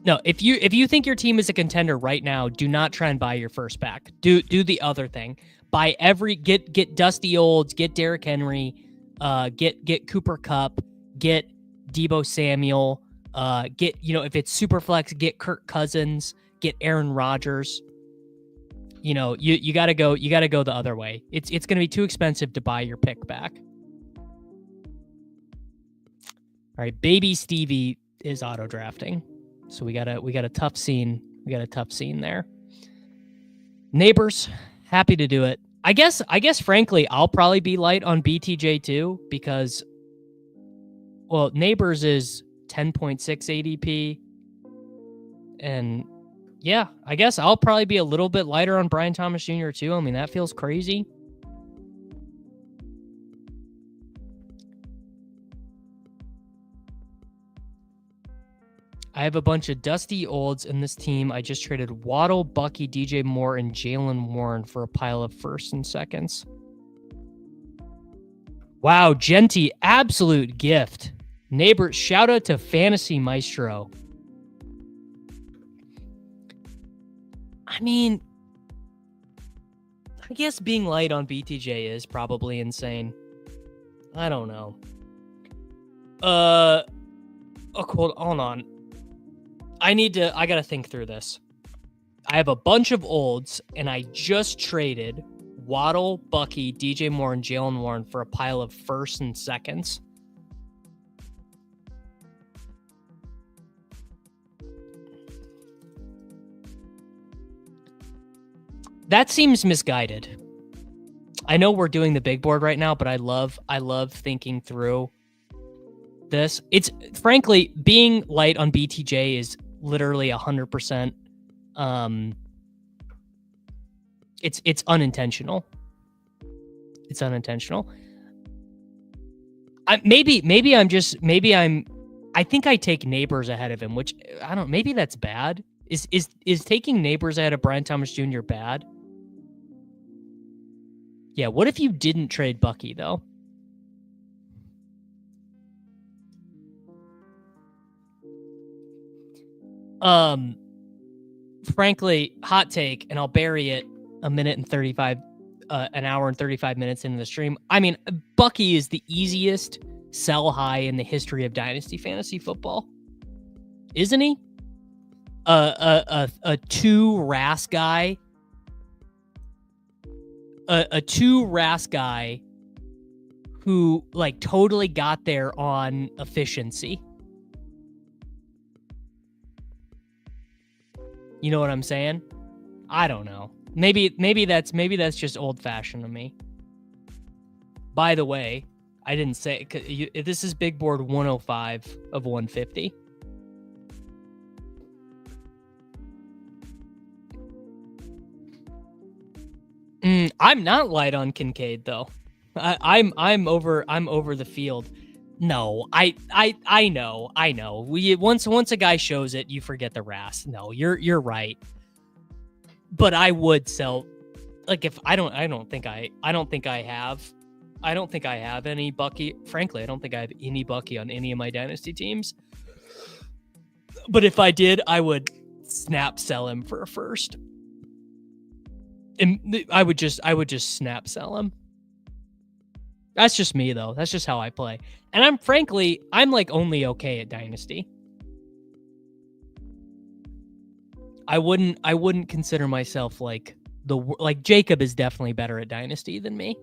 No, if you think your team is a contender right now, do not try and buy your first back. Do the other thing. Buy get Dusty Olds, get Derrick Henry, get Cooper Kupp, get Deebo Samuel, if it's super flex, get Kirk Cousins, get Aaron Rodgers. You gotta go the other way. It's gonna be too expensive to buy your pick back. All right, baby Stevie is auto drafting. So we got a tough scene. We got a tough scene there. Neighbors, happy to do it. I guess frankly, I'll probably be light on BTJ too, because Neighbors is 10.6 ADP. And yeah, I guess I'll probably be a little bit lighter on Brian Thomas Jr. too. I mean, that feels crazy. I have a bunch of Dusty Olds in this team. I just traded Waddle, Bucky, DJ Moore, and Jalen Warren for a pile of firsts and seconds. Wow, Genty, absolute gift. Neighbor, shout out to Fantasy Maestro. I mean, I guess being light on BTJ is probably insane. I don't know. Hold on. I gotta think through this. I have a bunch of olds, and I just traded Waddle, Bucky, DJ Moore, and Jalen Warren for a pile of firsts and seconds. That seems misguided. I know we're doing the big board right now, but I love thinking through this. It's frankly, being light on BTJ is literally 100%. It's unintentional. It's unintentional. I think I take Neighbors ahead of him, which I don't. Maybe that's bad. Is taking Neighbors ahead of Brian Thomas Jr. bad? Yeah. What if you didn't trade Bucky though? Frankly, hot take, and I'll bury it an hour and 35 minutes into the stream. I mean, Bucky is the easiest sell high in the history of Dynasty Fantasy Football, isn't he? A two RAS guy, a two RAS guy who like totally got there on efficiency. You know what I'm saying? I don't know. Maybe that's just old fashioned to me. By the way, I didn't say this is big board 105 of 150. I'm not light on Kincaid though. I'm over the field. No, I know. Once a guy shows it, you forget the RAS. No, you're right. But I would sell, like, if I don't think I have any Bucky. Frankly, I don't think I have any Bucky on any of my dynasty teams. But if I did, I would snap sell him for a first. And I would just snap sell him. That's just me though. That's just how I play. And I'm like only okay at Dynasty. I wouldn't consider myself like Jacob is definitely better at Dynasty than me.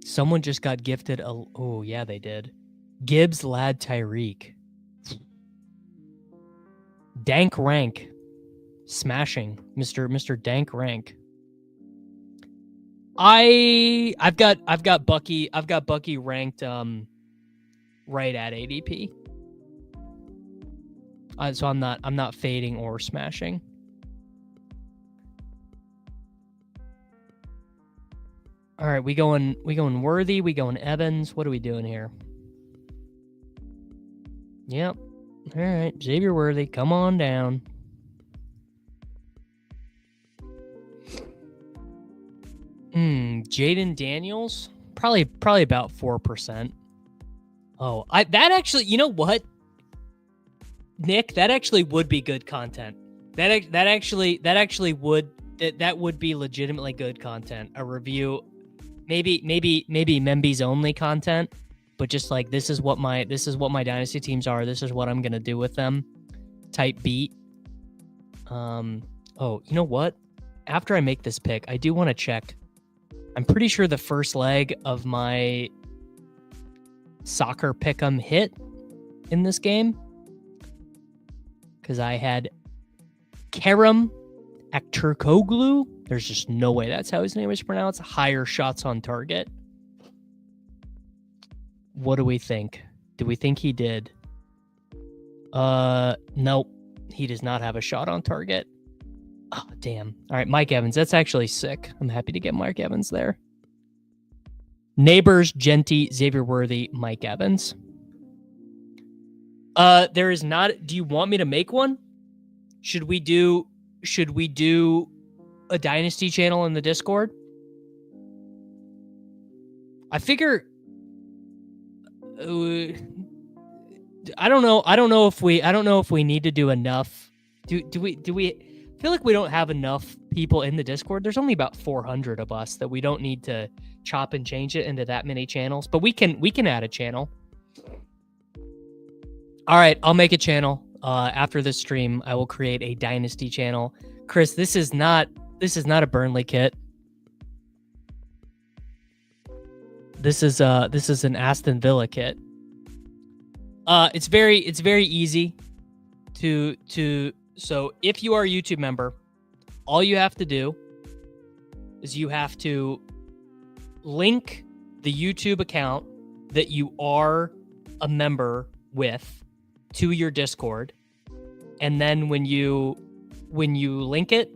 Someone just got gifted oh yeah, they did. Gibbs, Ladd, Tyreek. Dank rank. Smashing. Mr. Dank rank. I've got Bucky ranked right at ADP. So I'm not fading or smashing. All right, we going Worthy, we going Evans. What are we doing here? Yep. All right, Xavier Worthy, come on down. Jaden Daniels, probably about 4%. Oh, that actually, you know what, Nick, that actually would be good content. That would be legitimately good content. A review, maybe Membi's only content, but just like this is what my dynasty teams are. This is what I'm gonna do with them. Type beat. Oh, you know what? After I make this pick, I do want to check. I'm pretty sure the first leg of my soccer pick'em hit in this game because I had Kerem Aktürkoğlu. There's just no way that's how his name is pronounced. Higher shots on target. What do we think? Do we think he did? Nope. He does not have a shot on target. Oh, damn. All right, Mike Evans. That's actually sick. I'm happy to get Mike Evans there. Neighbors, Genty, Xavier Worthy, Mike Evans. There is not. Do you want me to make one? Should we do a dynasty channel in the Discord? I figure. I don't know if we need to do enough. Do we? I feel like we don't have enough people in the Discord. There's only about 400 of us that we don't need to chop and change it into that many channels, but we can add a channel. All right, I'll make a channel. After this stream, I will create a Dynasty channel. Chris, this is not a Burnley kit. This is an Aston Villa kit. It's very easy to so if you are a YouTube member, all you have to do is you have to link the YouTube account that you are a member with to your Discord, and then when you link it,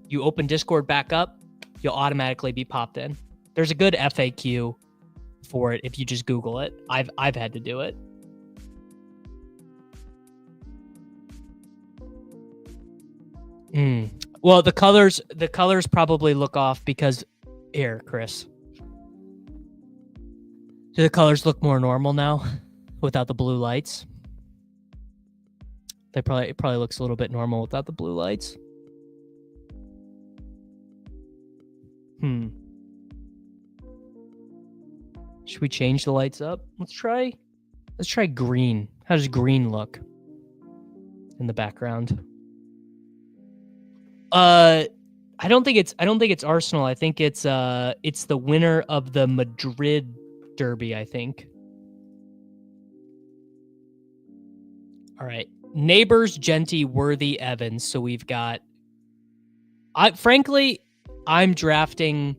you open Discord back up, you'll automatically be popped in. There's a good FAQ for it if you just Google it. I've had to do it. Well, the colors probably look off because here, Chris. Do the colors look more normal now without the blue lights? It probably looks a little bit normal without the blue lights. Should we change the lights up? Let's try green. How does green look in the background? I don't think it's Arsenal. I think it's the winner of the Madrid derby, I think. All right. Neighbors, Genty, Worthy, Evans. So we've got frankly, I'm drafting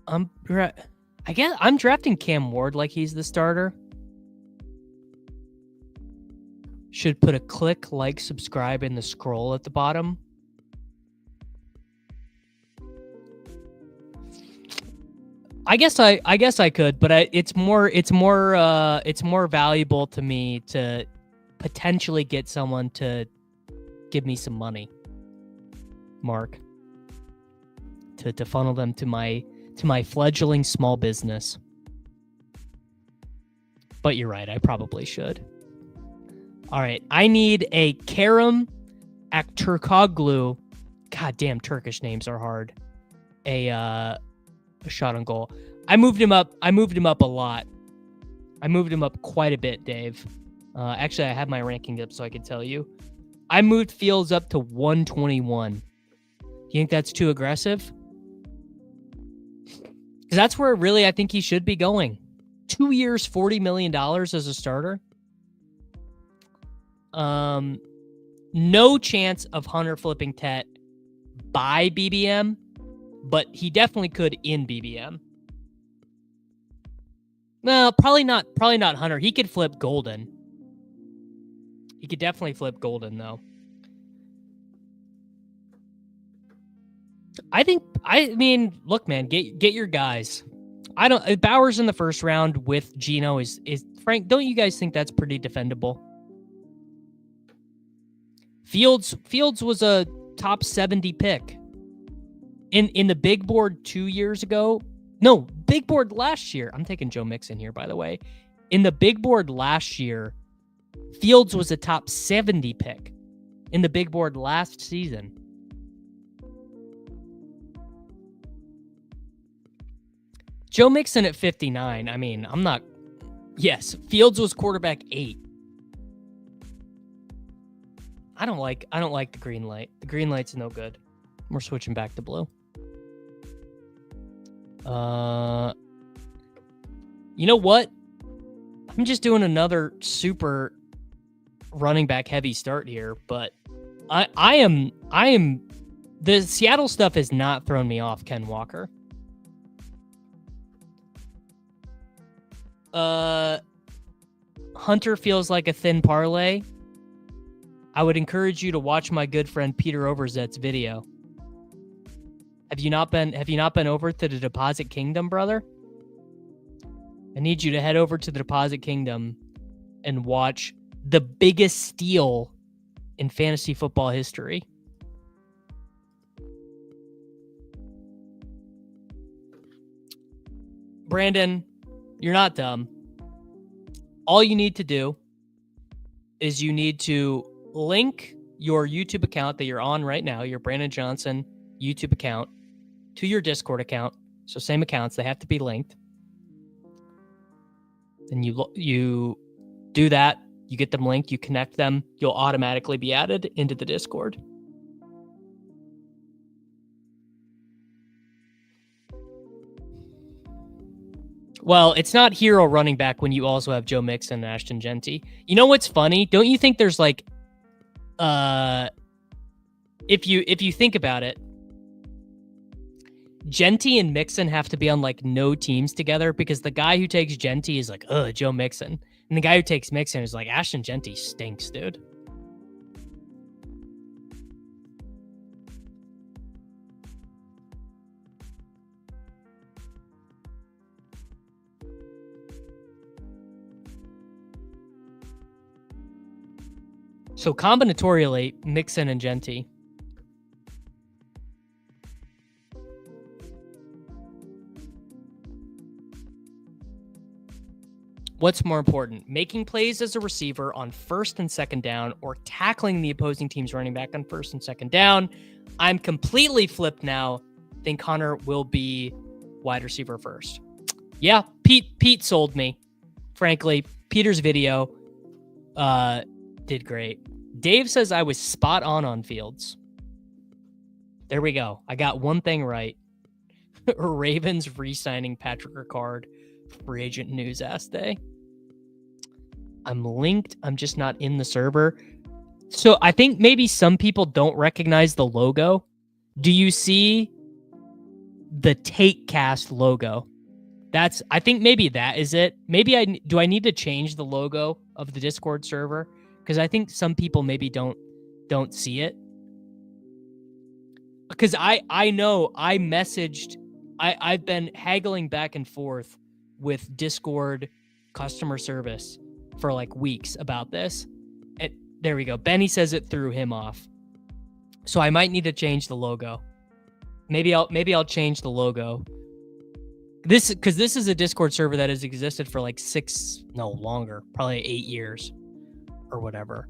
I guess I'm drafting Cam Ward like he's the starter. Should put a click, like, subscribe in the scroll at the bottom. I guess I could, but it's more valuable to me to potentially get someone to give me some money, Mark, to funnel them to my fledgling small business. But you're right, I probably should. All right, I need a Kerem Aktürkoğlu. God damn, Turkish names are hard. A shot on goal. I moved him up a lot. I moved him up quite a bit, Dave. Actually, I have my ranking up so I can tell you. I moved Fields up to 121. Do you think that's too aggressive? Because that's where really I think he should be going. 2 years, $40 million as a starter. No chance of Hunter flipping Tet by BBM, but he definitely could in BBM. No, probably not Hunter. He could flip Golden. He could definitely flip Golden, though. I mean, look, man, get your guys. Bowers in the first round with Geno is Frank. Don't you guys think that's pretty defendable? Fields was a top 70 pick in the big board 2 years ago. No, big board last year. I'm taking Joe Mixon here, by the way. In the big board last year, Fields was a top 70 pick in the big board last season. Joe Mixon at 59. I mean, yes, Fields was quarterback 8. I don't like the green light. The green light's no good. We're switching back to blue. You know what? I'm just doing another super running back heavy start here, but I am the Seattle stuff has not thrown me off, Ken Walker. Hunter feels like a thin parlay. I would encourage you to watch my good friend Peter Overzet's video. Have you not been over to the Deposit Kingdom, brother? I need you to head over to the Deposit Kingdom and watch the biggest steal in fantasy football history. Brandon, you're not dumb. all you need to do is you need to link your YouTube account that you're on right now, your Brandon Johnson YouTube account, to your Discord account. So same accounts, they have to be linked. And you do that, you get them linked, you connect them, you'll automatically be added into the Discord. Well, it's not hero running back when you also have Joe Mixon and Ashton Genty. You know what's funny? Don't you think there's like, if you think about it, Genty and Mixon have to be on like no teams together because the guy who takes Genty is like, Joe Mixon. And the guy who takes Mixon is like, Ashton Genty stinks, dude. So combinatorially, Mixon and Genty. What's more important, making plays as a receiver on first and second down or tackling the opposing team's running back on first and second down? I'm completely flipped now. Think Hunter will be wide receiver first. Yeah, Pete sold me. Frankly, Peter's video did great. Dave says I was spot on Fields. There we go. I got one thing right. Ravens re-signing Patrick Ricard. Free agent news ass day. I'm linked. I'm just not in the server. So I think maybe some people don't recognize the logo. Do you see the TakeCast logo? I think maybe that is it. Maybe I need to change the logo of the Discord server? Because I think some people maybe don't see it. Because I know I messaged, I've been haggling back and forth with Discord customer service for like weeks about this. And there we go. Benny says it threw him off. So I might need to change the logo. Maybe I'll change the logo. This is a Discord server that has existed for like longer, probably 8 years or whatever.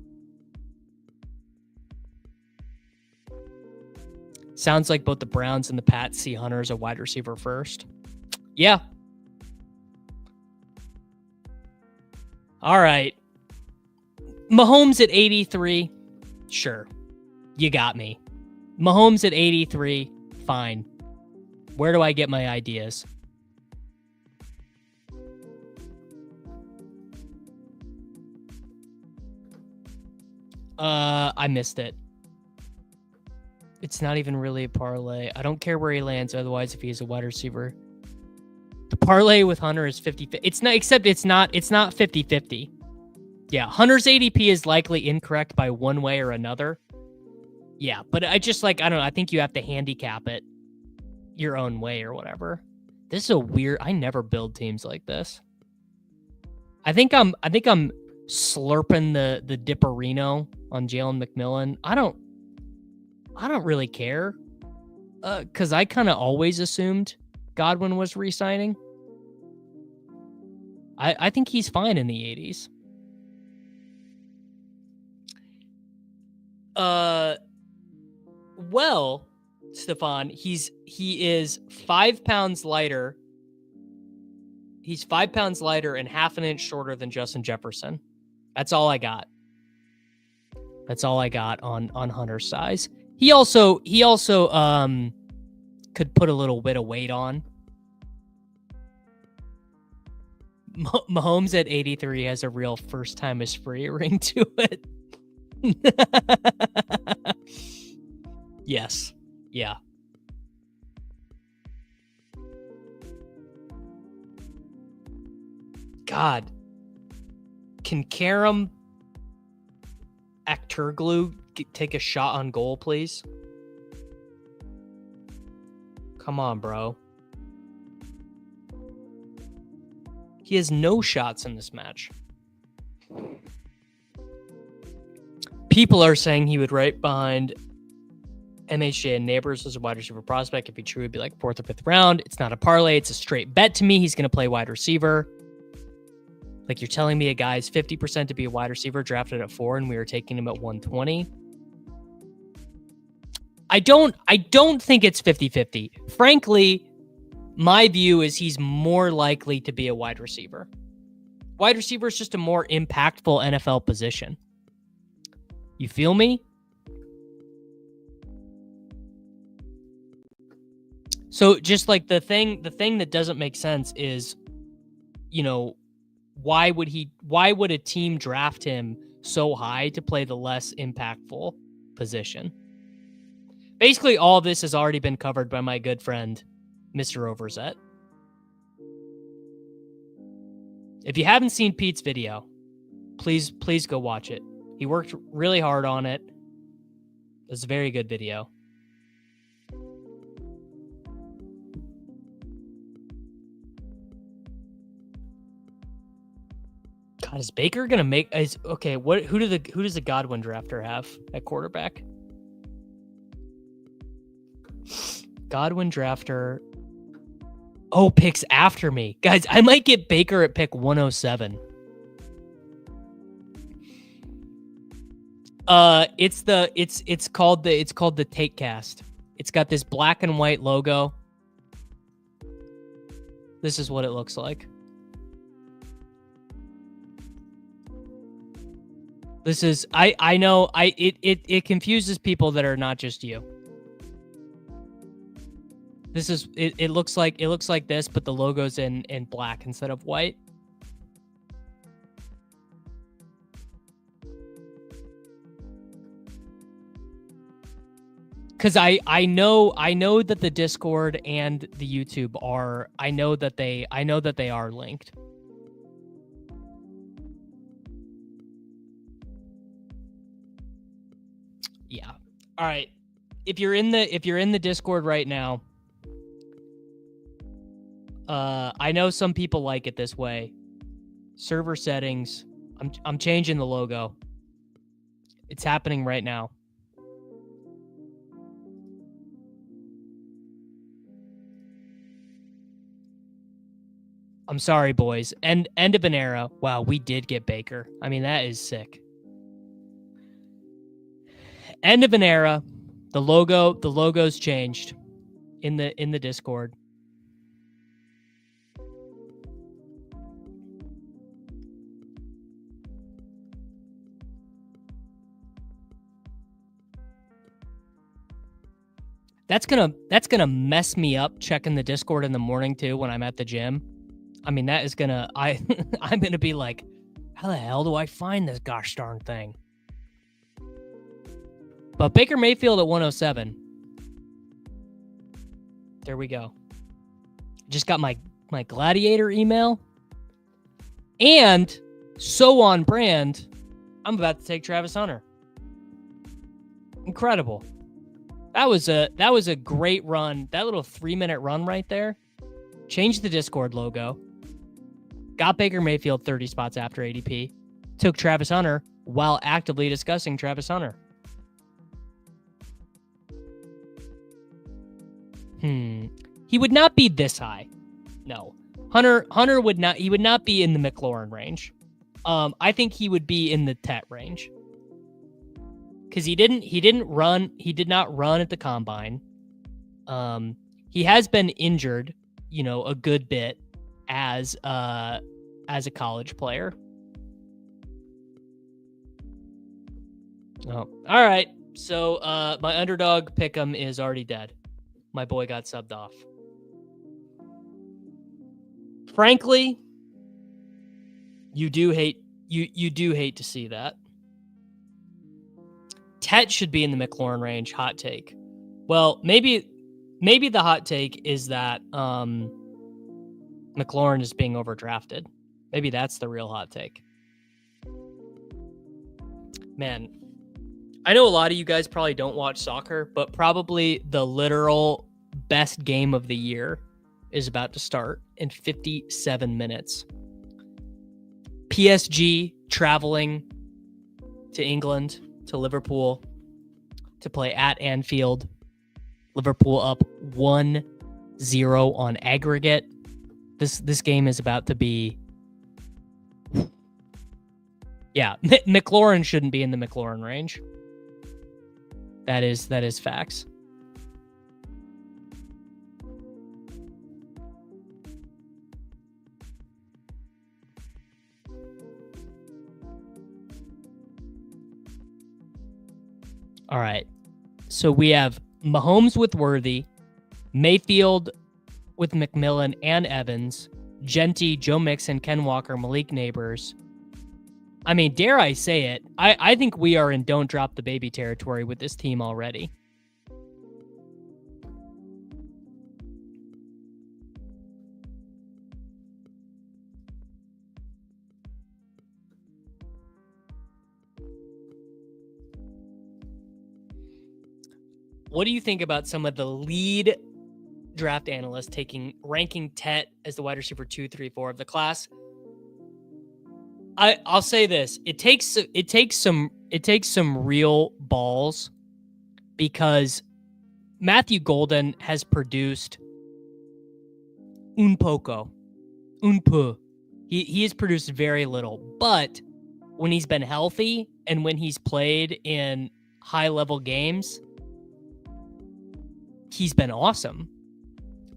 Sounds like both the Browns and the Pats see Hunter as a wide receiver first. Yeah. All right. Mahomes at 83. Sure. You got me. Mahomes at 83. Fine. Where do I get my ideas? I missed it. It's not even really a parlay. I don't care where he lands otherwise if he's a wide receiver. The parlay with Hunter is 50-50. It's not 50-50. Yeah, Hunter's ADP is likely incorrect by one way or another. Yeah, but I just I don't know, I think you have to handicap it your own way or whatever. This is a weird, I never build teams like this. I think I'm slurping the Dipperino on Jalen McMillan. I don't really care. Because I kind of always assumed Godwin was re-signing. I think he's fine in the 80s. Well, Stefan, he is 5 pounds lighter. He's 5 pounds lighter and half an inch shorter than Justin Jefferson. That's all I got. That's all I got on Hunter's size. He also could put a little bit of weight on. Mahomes at 83 has a real first time is free ring to it. Yes. Yeah. God. Can Karam Akturglu take a shot on goal, please? Come on, bro. He has no shots in this match. People are saying he would right behind MHJ and Neighbors as a wide receiver prospect. If he true, it'd be like 4th or 5th round. It's not a parlay. It's a straight bet to me. He's going to play wide receiver. Like, you're telling me a guy's 50% to be a wide receiver drafted at 4 and we were taking him at 120? I don't think it's 50-50. Frankly, my view is he's more likely to be a wide receiver. Wide receiver is just a more impactful NFL position. You feel me? So just like the thing that doesn't make sense is, why would a team draft him so high to play the less impactful position? Basically, all of this has already been covered by my good friend, Mr. Overzet. If you haven't seen Pete's video, please go watch it. He worked really hard on it. It's a very good video. God, is Baker gonna make? Okay, who does the Godwin drafter have at quarterback? Godwin drafter. Oh, picks after me, guys. I might get Baker at pick 107. It's called the Take Cast. It's got this black and white logo. This is what it looks like. This is I know it confuses people that are not just you. This is it looks like this, but the logo's in black instead of white. Because I know that the Discord and the YouTube are I know that they are linked. Yeah. All right. If you're in the Discord right now, I know some people like it this way. Server settings. I'm changing the logo. It's happening right now. I'm sorry, boys. End of an era. Wow, we did get Baker. I mean, that is sick. End of an era. The logo's changed in the Discord. That's gonna mess me up checking the Discord in the morning too when I'm at the gym. I mean, that is gonna I'm gonna be like, how the hell do I find this gosh darn thing? But Baker Mayfield at 107. There we go. Just got my Gladiator email. And so on brand, I'm about to take Travis Hunter. Incredible. That was a great run. That little 3-minute run right there. Changed the Discord logo. Got Baker Mayfield 30 spots after ADP. Took Travis Hunter while actively discussing Travis Hunter. He would not be this high. No. Hunter would not be in the McLaurin range. I think he would be in the Tet range. Because he did not run at the combine. He has been injured, a good bit as a college player. Oh, all right. So my underdog pick'em is already dead. My boy got subbed off. Frankly, you do hate to see that. Tet should be in the McLaurin range. Hot take. Well, maybe the hot take is that McLaurin is being overdrafted. Maybe that's the real hot take. Man, I know a lot of you guys probably don't watch soccer, but probably the literal best game of the year is about to start in 57 minutes. PSG traveling to England, to Liverpool, to play at Anfield. Liverpool up 1-0 on aggregate. This game is about to be... Yeah, McLaurin shouldn't be in the McLaurin range. That is facts. All right. So we have Mahomes with Worthy, Mayfield with McMillan and Evans, Genty, Joe Mixon, Ken Walker, Malik Neighbors. I mean, dare I say it, I think we are in don't drop the baby territory with this team already. What do you think about some of the lead draft analysts ranking Tet as the wide receiver 2, 3, 4 of the class? I'll say this: it takes some real balls, because Matthew Golden has produced un poco. He has produced very little, but when he's been healthy and when he's played in high level games, he's been awesome.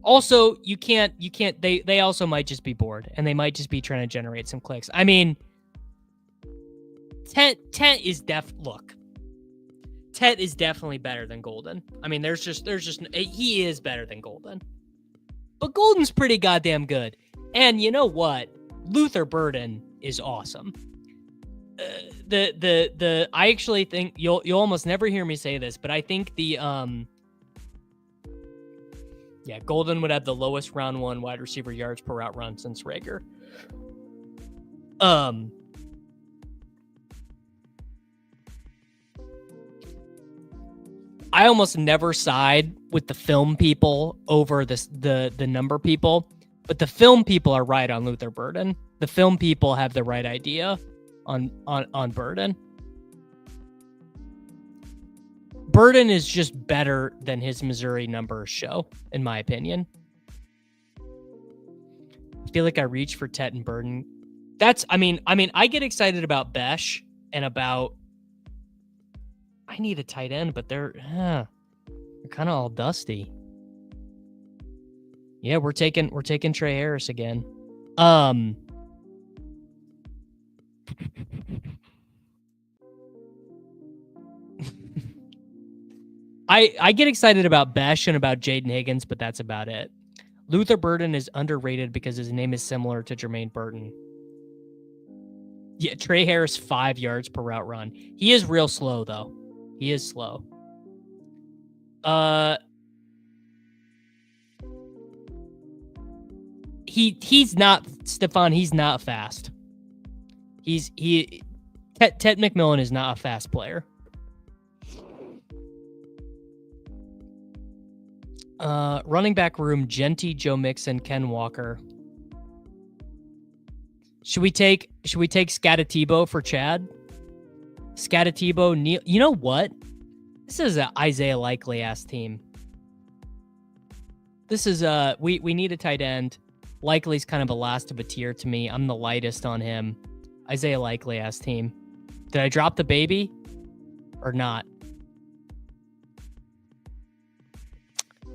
Also, you can't they also might just be bored, and they might just be trying to generate some clicks. I mean, Tet is Tet is definitely better than Golden. I mean, he is better than Golden. But Golden's pretty goddamn good. And you know what? Luther Burden is awesome. I actually think you'll almost never hear me say this, but I think Golden would have the lowest round 1 wide receiver yards per route run since Rager. I almost never side with the film people over the number people, but the film people are right on Luther Burden. The film people have the right idea on Burden. Burden is just better than his Missouri numbers show, in my opinion. I feel like I reach for Tet and Burden. I get excited about Besh and about. I need a tight end, but they're kind of all dusty. Yeah, we're taking Trey Harris again. I get excited about Besh and about Jaden Higgins, but that's about it. Luther Burden is underrated because his name is similar to Jermaine Burton. Yeah, Trey Harris 5 yards per route run. He is real slow though. He is slow. He's not Stephon. He's not fast. Tet McMillan is not a fast player. Running back room: Genty, Joe Mixon, Ken Walker. Should we take Scatatibo for Chad? Scatatibo, Neil. You know what? This is an Isaiah Likely ass team. This is we need a tight end. Likely's kind of a last of a tier to me. I'm the lightest on him. Isaiah Likely ass team. Did I drop the baby or not?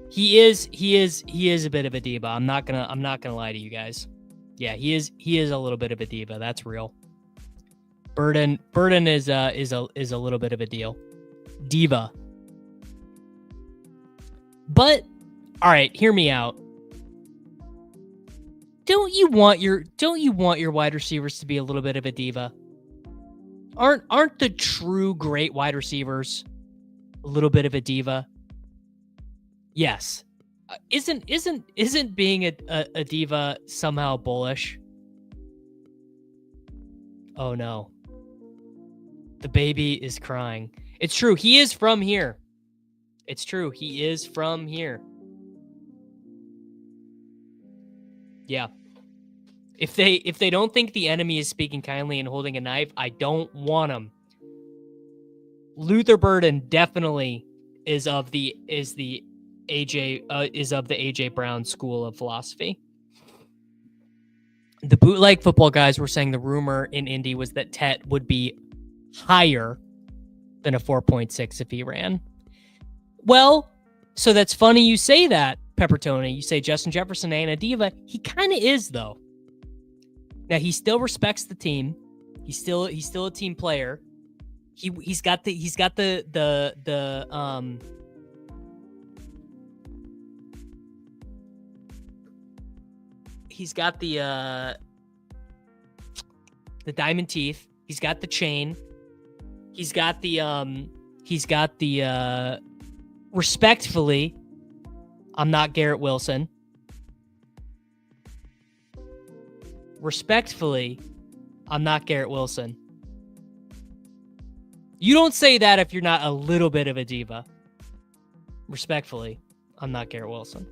He is a bit of a diva. I'm not gonna lie to you guys. Yeah, he is a little bit of a diva. That's real. Burden is a little bit of a diva. But all right, hear me out. Don't you want your wide receivers to be a little bit of a diva? Aren't the true great wide receivers a little bit of a diva? Yes. Isn't being a diva somehow bullish? Oh no. The baby is crying. It's true. He is from here. It's true. He is from here. Yeah. If they don't think the enemy is speaking kindly and holding a knife, I don't want them. Luther Burden definitely is of the AJ Brown school of philosophy. The bootleg football guys were saying the rumor in Indy was that Tet would be higher than a 4.6 if he ran. Well, so that's funny you say that, Peppertoni. You say Justin Jefferson ain't a diva. He kind of is, though. Now, he still respects the team. He's still a team player. He's got the diamond teeth. He's got the chain. He's got the respectfully, I'm not Garrett Wilson. Respectfully, I'm not Garrett Wilson. You don't say that if you're not a little bit of a diva. Respectfully, I'm not Garrett Wilson.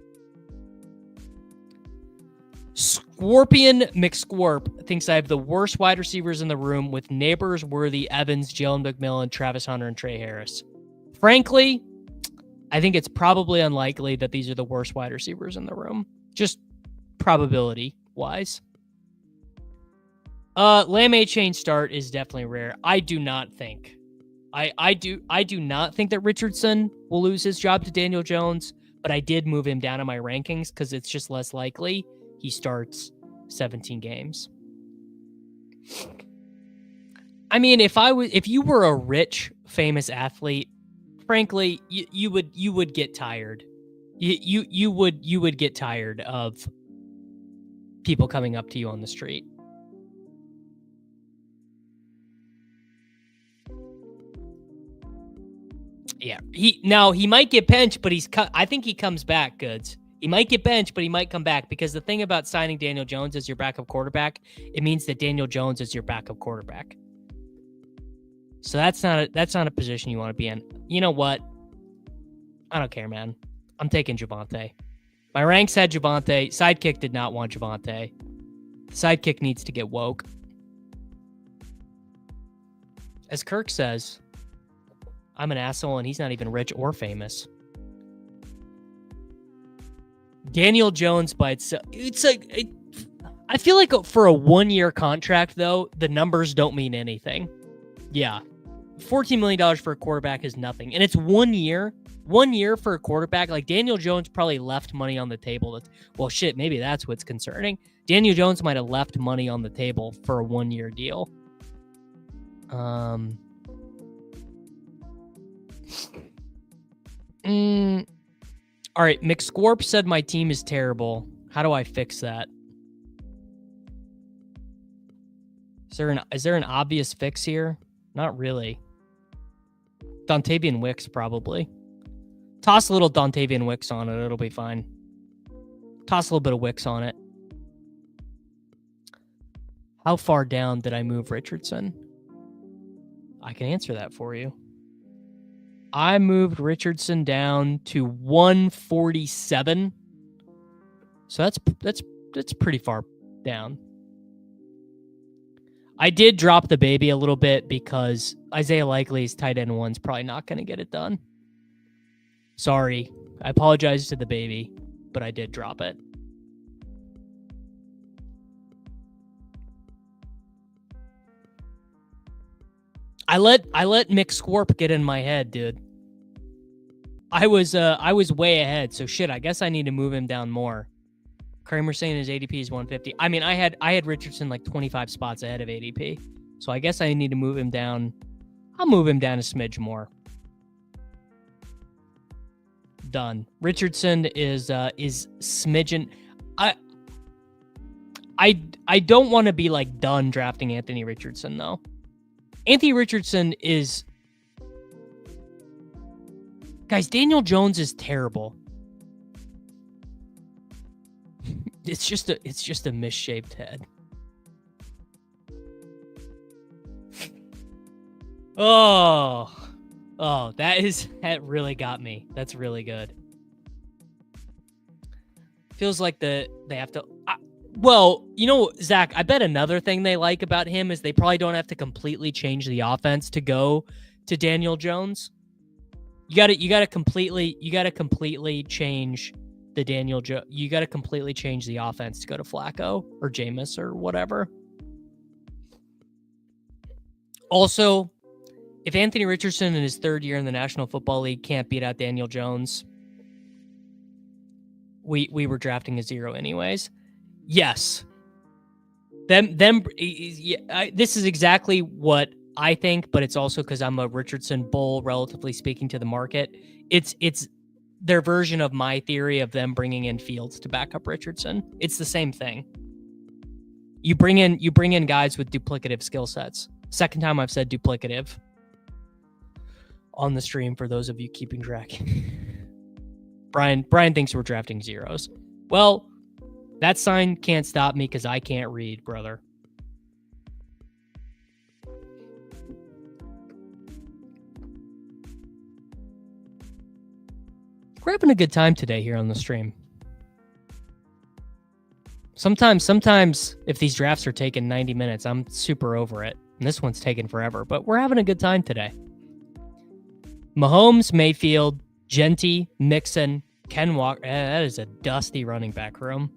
Scorpion McSquarp thinks I have the worst wide receivers in the room with Neighbors, Worthy, Evans, Jalen McMillan, Travis Hunter, and Trey Harris. Frankly, I think it's probably unlikely that these are the worst wide receivers in the room. Just probability-wise. Lamb A-Chain start is definitely rare. I do not think that Richardson will lose his job to Daniel Jones, but I did move him down in my rankings because it's just less likely he starts 17 games. I mean, if you were a rich, famous athlete, frankly, you would get tired. You would get tired of people coming up to you on the street. Yeah, he might get benched, but I think he comes back, Goods. He might get benched, but he might come back because the thing about signing Daniel Jones as your backup quarterback, it means that Daniel Jones is your backup quarterback. So that's not a position you want to be in. You know what? I don't care, man. I'm taking Javonte. My ranks had Javonte. Sidekick did not want Javonte. Sidekick needs to get woke. As Kirk says, I'm an asshole and he's not even rich or famous. Daniel Jones by itself, I feel like for a 1-year contract, though, the numbers don't mean anything. Yeah. $14 million for a quarterback is nothing. And it's 1 year. 1 year for a quarterback. Like, Daniel Jones probably left money on the table. Well, shit, maybe that's what's concerning. Daniel Jones might have left money on the table for a 1-year deal. All right, McScorp said my team is terrible. How do I fix that? Is there an obvious fix here? Not really. Dontavian Wicks, probably. Toss a little Dontavian Wicks on it. It'll be fine. Toss a little bit of Wicks on it. How far down did I move Richardson? I can answer that for you. I moved Richardson down to 147. So that's pretty far down. I did drop the baby a little bit because Isaiah Likely's tight end 1's probably not going to get it done. Sorry. I apologize to the baby, but I did drop it. I let Mick Scorp get in my head, dude. I was way ahead, so shit, I guess I need to move him down more. Kramer saying his ADP is 150. I mean, I had Richardson like 25 spots ahead of ADP. So I guess I need to move him down. I'll move him down a smidge more. Done. Richardson is smidgen. I don't want to be like done drafting Anthony Richardson though. Anthony Richardson is, guys, Daniel Jones is terrible. It's just a misshaped head. Oh, that really got me. That's really good. Feels like they have to. Well, you know, Zach, I bet another thing they like about him is they probably don't have to completely change the offense to go to Daniel Jones. You got to completely change the Daniel Jones. You got to completely change the offense to go to Flacco or Jameis or whatever. Also, if Anthony Richardson in his third year in the National Football League can't beat out Daniel Jones, we were drafting a 0 anyways. Yes. This is exactly what I think, but it's also because I'm a Richardson bull, relatively speaking to the market. It's their version of my theory of them bringing in Fields to back up Richardson. It's the same thing. You bring in guys with duplicative skill sets. Second time I've said duplicative on the stream for those of you keeping track. Brian thinks we're drafting 0s. Well, that sign can't stop me because I can't read, brother. We're having a good time today here on the stream. Sometimes if these drafts are taking 90 minutes, I'm super over it. And this one's taking forever, but we're having a good time today. Mahomes, Mayfield, Genty, Mixon, Ken Walker. That is a dusty running back room.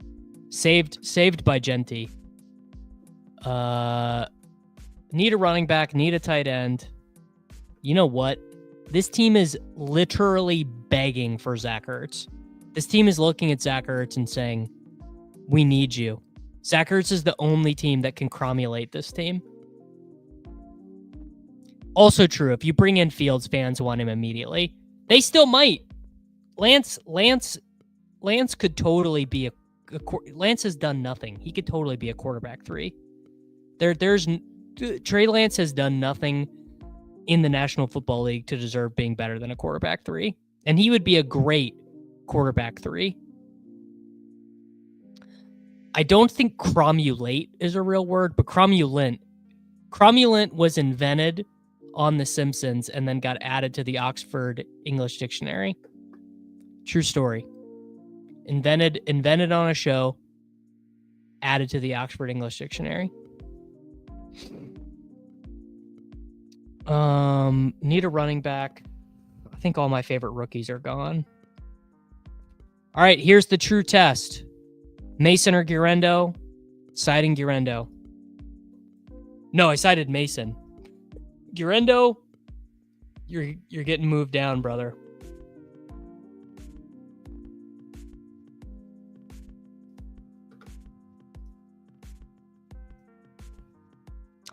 Saved by Genty. Need a running back, need a tight end. You know what? This team is literally begging for Zach Ertz. This team is looking at Zach Ertz and saying, we need you. Zach Ertz is the only team that can cromulate this team. Also true, if you bring in Fields, fans want him immediately. They still might. Lance could totally be Lance has done nothing. He could totally be a quarterback 3. Trey Lance has done nothing in the National Football League to deserve being better than a quarterback 3. And he would be a great quarterback 3. I don't think cromulate is a real word, but cromulent. Cromulent was invented on The Simpsons and then got added to the Oxford English Dictionary. True story. Invented on a show, added to the Oxford English Dictionary. Need a running back. I think all my favorite rookies are gone. All right, here's the true test. Mason or Guerendo? Citing Guerendo. No, I cited Mason. Guerendo, you're getting moved down, brother.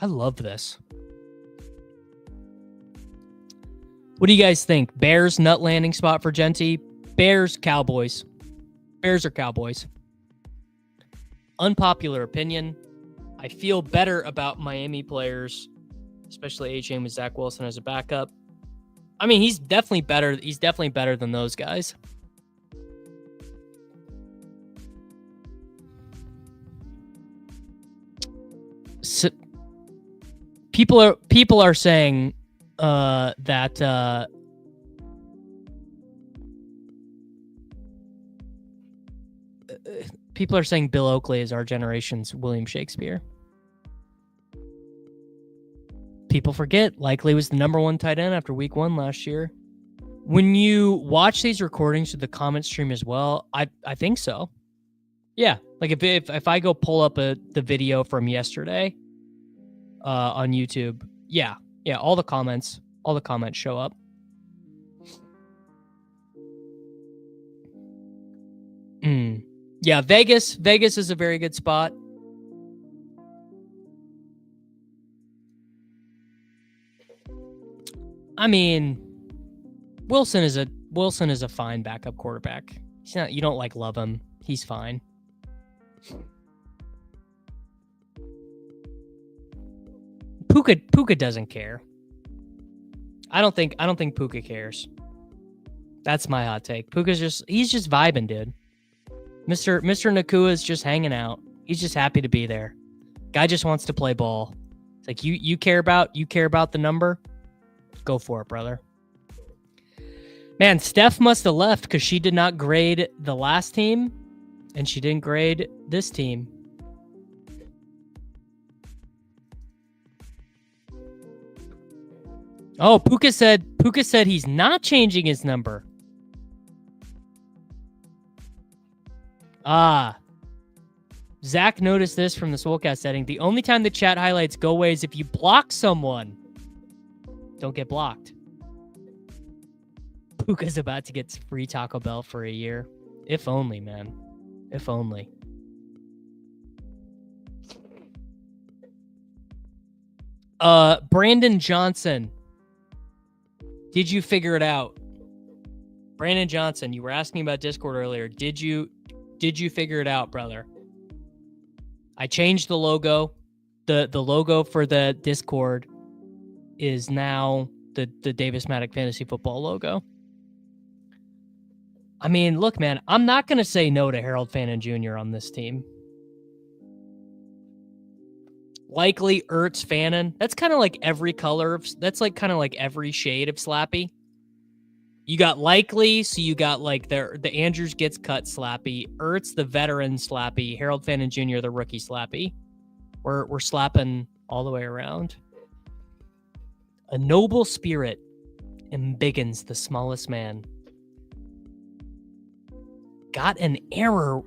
I love this. What do you guys think? Bears nut landing spot for Genty? Bears, Cowboys. Bears or Cowboys? Unpopular opinion. I feel better about Miami players, especially A-Chain with Zach Wilson as a backup. I mean, he's definitely better. He's definitely better than those guys. So, people are saying that people are saying Bill Oakley is our generation's William Shakespeare. People forget Likely was the number 1 tight end after week 1 last year. When you watch these recordings to the comment stream as well, I think so. Yeah, like if I go pull up the video from yesterday on YouTube, yeah, all the comments show up. Yeah, Vegas is a very good spot. I mean, Wilson is a fine backup quarterback. He's not, you don't love him. He's fine. Puka doesn't care. I don't think Puka cares. That's my hot take. He's just vibing, dude. Mr. Nakua is just hanging out. He's just happy to be there. Guy just wants to play ball. It's like you care about the number. Go for it, brother. Man, Steph must have left because she did not grade the last team, and she didn't grade this team. Oh, Puka said he's not changing his number. Zach noticed this from the Soulcast setting. The only time the chat highlights go away is if you block someone. Don't get blocked. Puka's about to get free Taco Bell for a year. If only, man. If only. Brandon Johnson. Did you figure it out? Brandon Johnson, you were asking about Discord earlier. Did you figure it out, brother? I changed the logo. The logo for the Discord is now the Davis Mattek Fantasy Football logo. I mean, look, man, I'm not going to say no to Harold Fannin Jr. on this team. Likely Ertz Fannin. That's kind of like every color. That's like kind of like every shade of Slappy. You got Likely, so you got like the Andrews gets cut Slappy, Ertz the veteran Slappy, Harold Fannin Jr. the rookie Slappy. We're slapping all the way around. A noble spirit embiggens the smallest man. Got an error.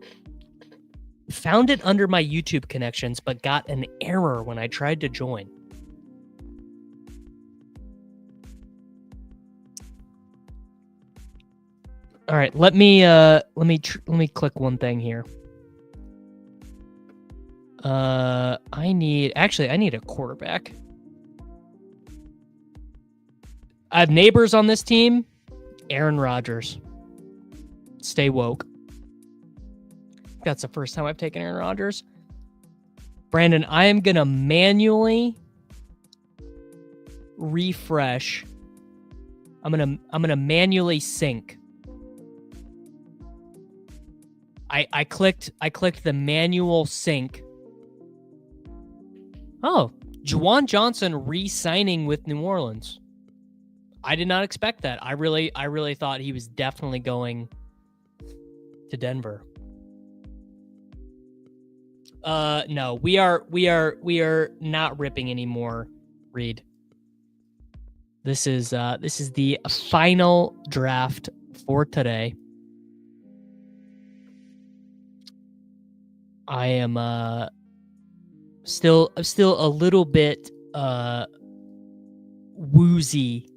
Found it under my YouTube connections, but got an error when I tried to join. All right, let me click one thing here. I need a quarterback. I have neighbors on this team. Aaron Rodgers. Stay woke. That's the first time I've taken Aaron Rodgers. Brandon, I am gonna manually refresh. I'm gonna manually sync. I clicked the manual sync. Oh, Juwan Johnson re-signing with New Orleans. I did not expect that. I really thought he was definitely going to Denver. No, we are not ripping anymore, Reed. This is the final draft for today. I am still a little bit woozy.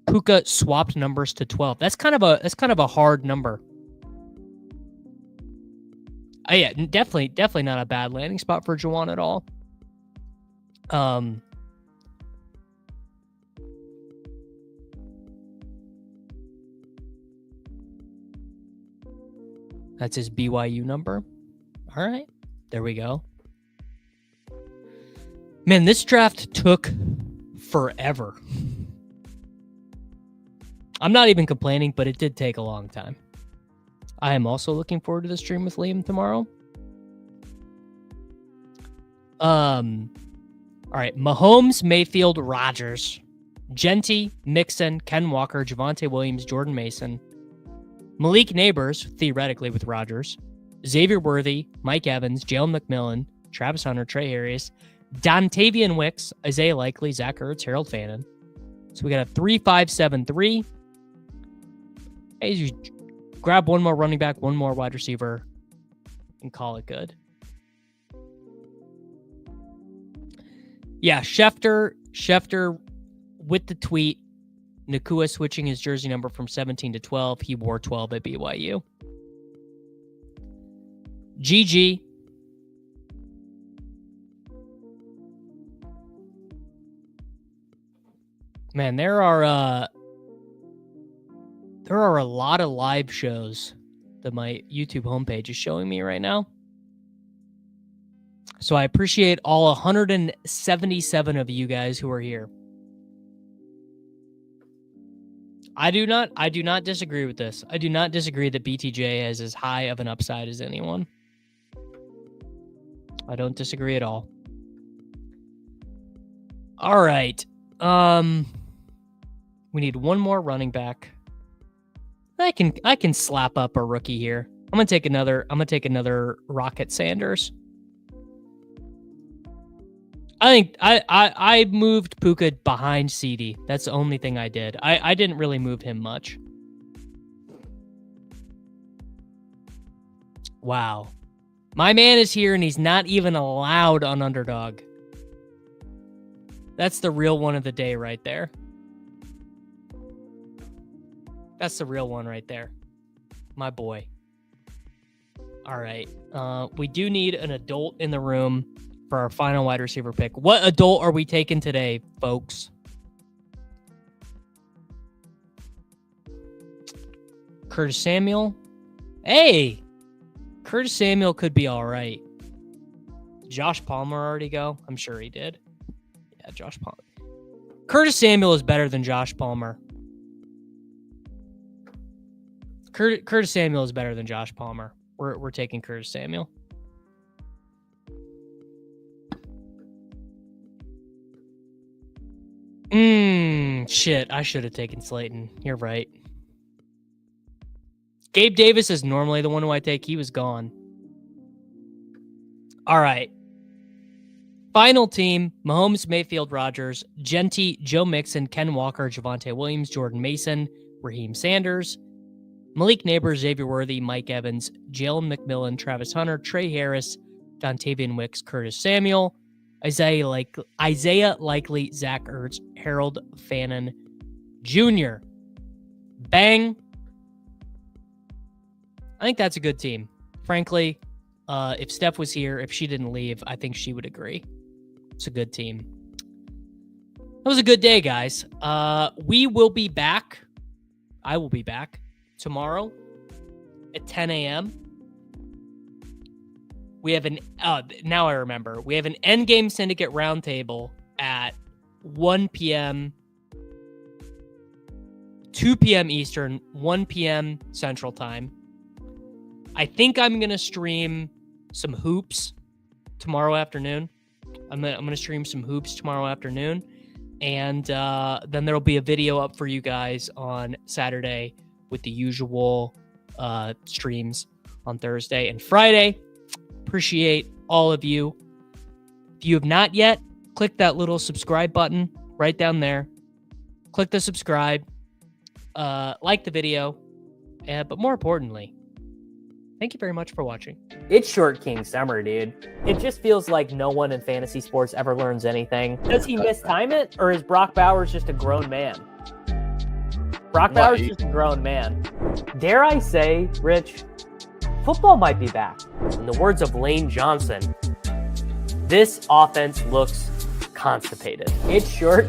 Puka swapped numbers to 12. That's kind of a hard number. Yeah, definitely not a bad landing spot for Juwan at all. That's his BYU number. All right, there we go. Man, this draft took forever. I'm not even complaining, but it did take a long time. I am also looking forward to the stream with Liam tomorrow. All right, Mahomes, Mayfield, Rodgers, Genty, Mixon, Ken Walker, Javonte Williams, Jordan Mason, Malik Neighbors, theoretically with Rodgers, Xavier Worthy, Mike Evans, Jalen McMillan, Travis Hunter, Trey Harris, Dontavian Wicks, Isaiah Likely, Zach Ertz, Harold Fannin. So we got a 3-5-7-3. Hey, you grab one more running back, one more wide receiver, and call it good. Yeah, Schefter with the tweet. Nakua switching his jersey number from 17 to 12. He wore 12 at BYU. GG. Man, there are a lot of live shows that my YouTube homepage is showing me right now. So I appreciate all 177 of you guys who are here. I do not disagree with this. I do not disagree that BTJ has as high of an upside as anyone. I don't disagree at all. All right. We need one more running back. I can slap up a rookie here. I'm gonna take another Rocket Sanders. I think I moved Puka behind CD. That's the only thing I did. I didn't really move him much. Wow. My man is here and he's not even allowed on Underdog. That's the real one of the day right there. That's the real one right there. My boy. All right. We do need an adult in the room for our final wide receiver pick. What adult are we taking today, folks? Curtis Samuel? Hey! Curtis Samuel could be all right. Did Josh Palmer already go? I'm sure he did. Yeah, Josh Palmer. Curtis Samuel is better than Josh Palmer. Curtis Samuel is better than Josh Palmer. We're taking Curtis Samuel. Shit. I should have taken Slayton. You're right. Gabe Davis is normally the one who I take. He was gone. All right. Final team: Mahomes, Mayfield, Rodgers, Genty, Joe Mixon, Ken Walker, Javonte Williams, Jordan Mason, Raheem Sanders, Malik Neighbors, Xavier Worthy, Mike Evans, Jalen McMillan, Travis Hunter, Trey Harris, Dontavian Wicks, Curtis Samuel, Isaiah Likely, Zach Ertz, Harold Fannin Jr. Bang. I think that's a good team. Frankly, if Steph was here, if she didn't leave, I think she would agree. It's a good team. That was a good day, guys. We will be back. I will be back tomorrow at 10 a.m. We have now I remember. We have an Endgame Syndicate Roundtable at 1 p.m., 2 p.m. Eastern, 1 p.m. Central Time. I think I'm going to stream some hoops tomorrow afternoon. I'm going to stream some hoops tomorrow afternoon. And then there'll be a video up for you guys on Saturday with the usual streams on Thursday and Friday. Appreciate all of you. If you have not yet, click that little subscribe button right down there. Click the subscribe. Like the video. But more importantly, thank you very much for watching. It's Short King Summer, dude. It just feels like no one in fantasy sports ever learns anything. Does he mistime it, or is Brock Bowers just a grown man? Brock Bowers is just a grown man. Dare I say, Rich, football might be back. In the words of Lane Johnson, this offense looks constipated. It's Short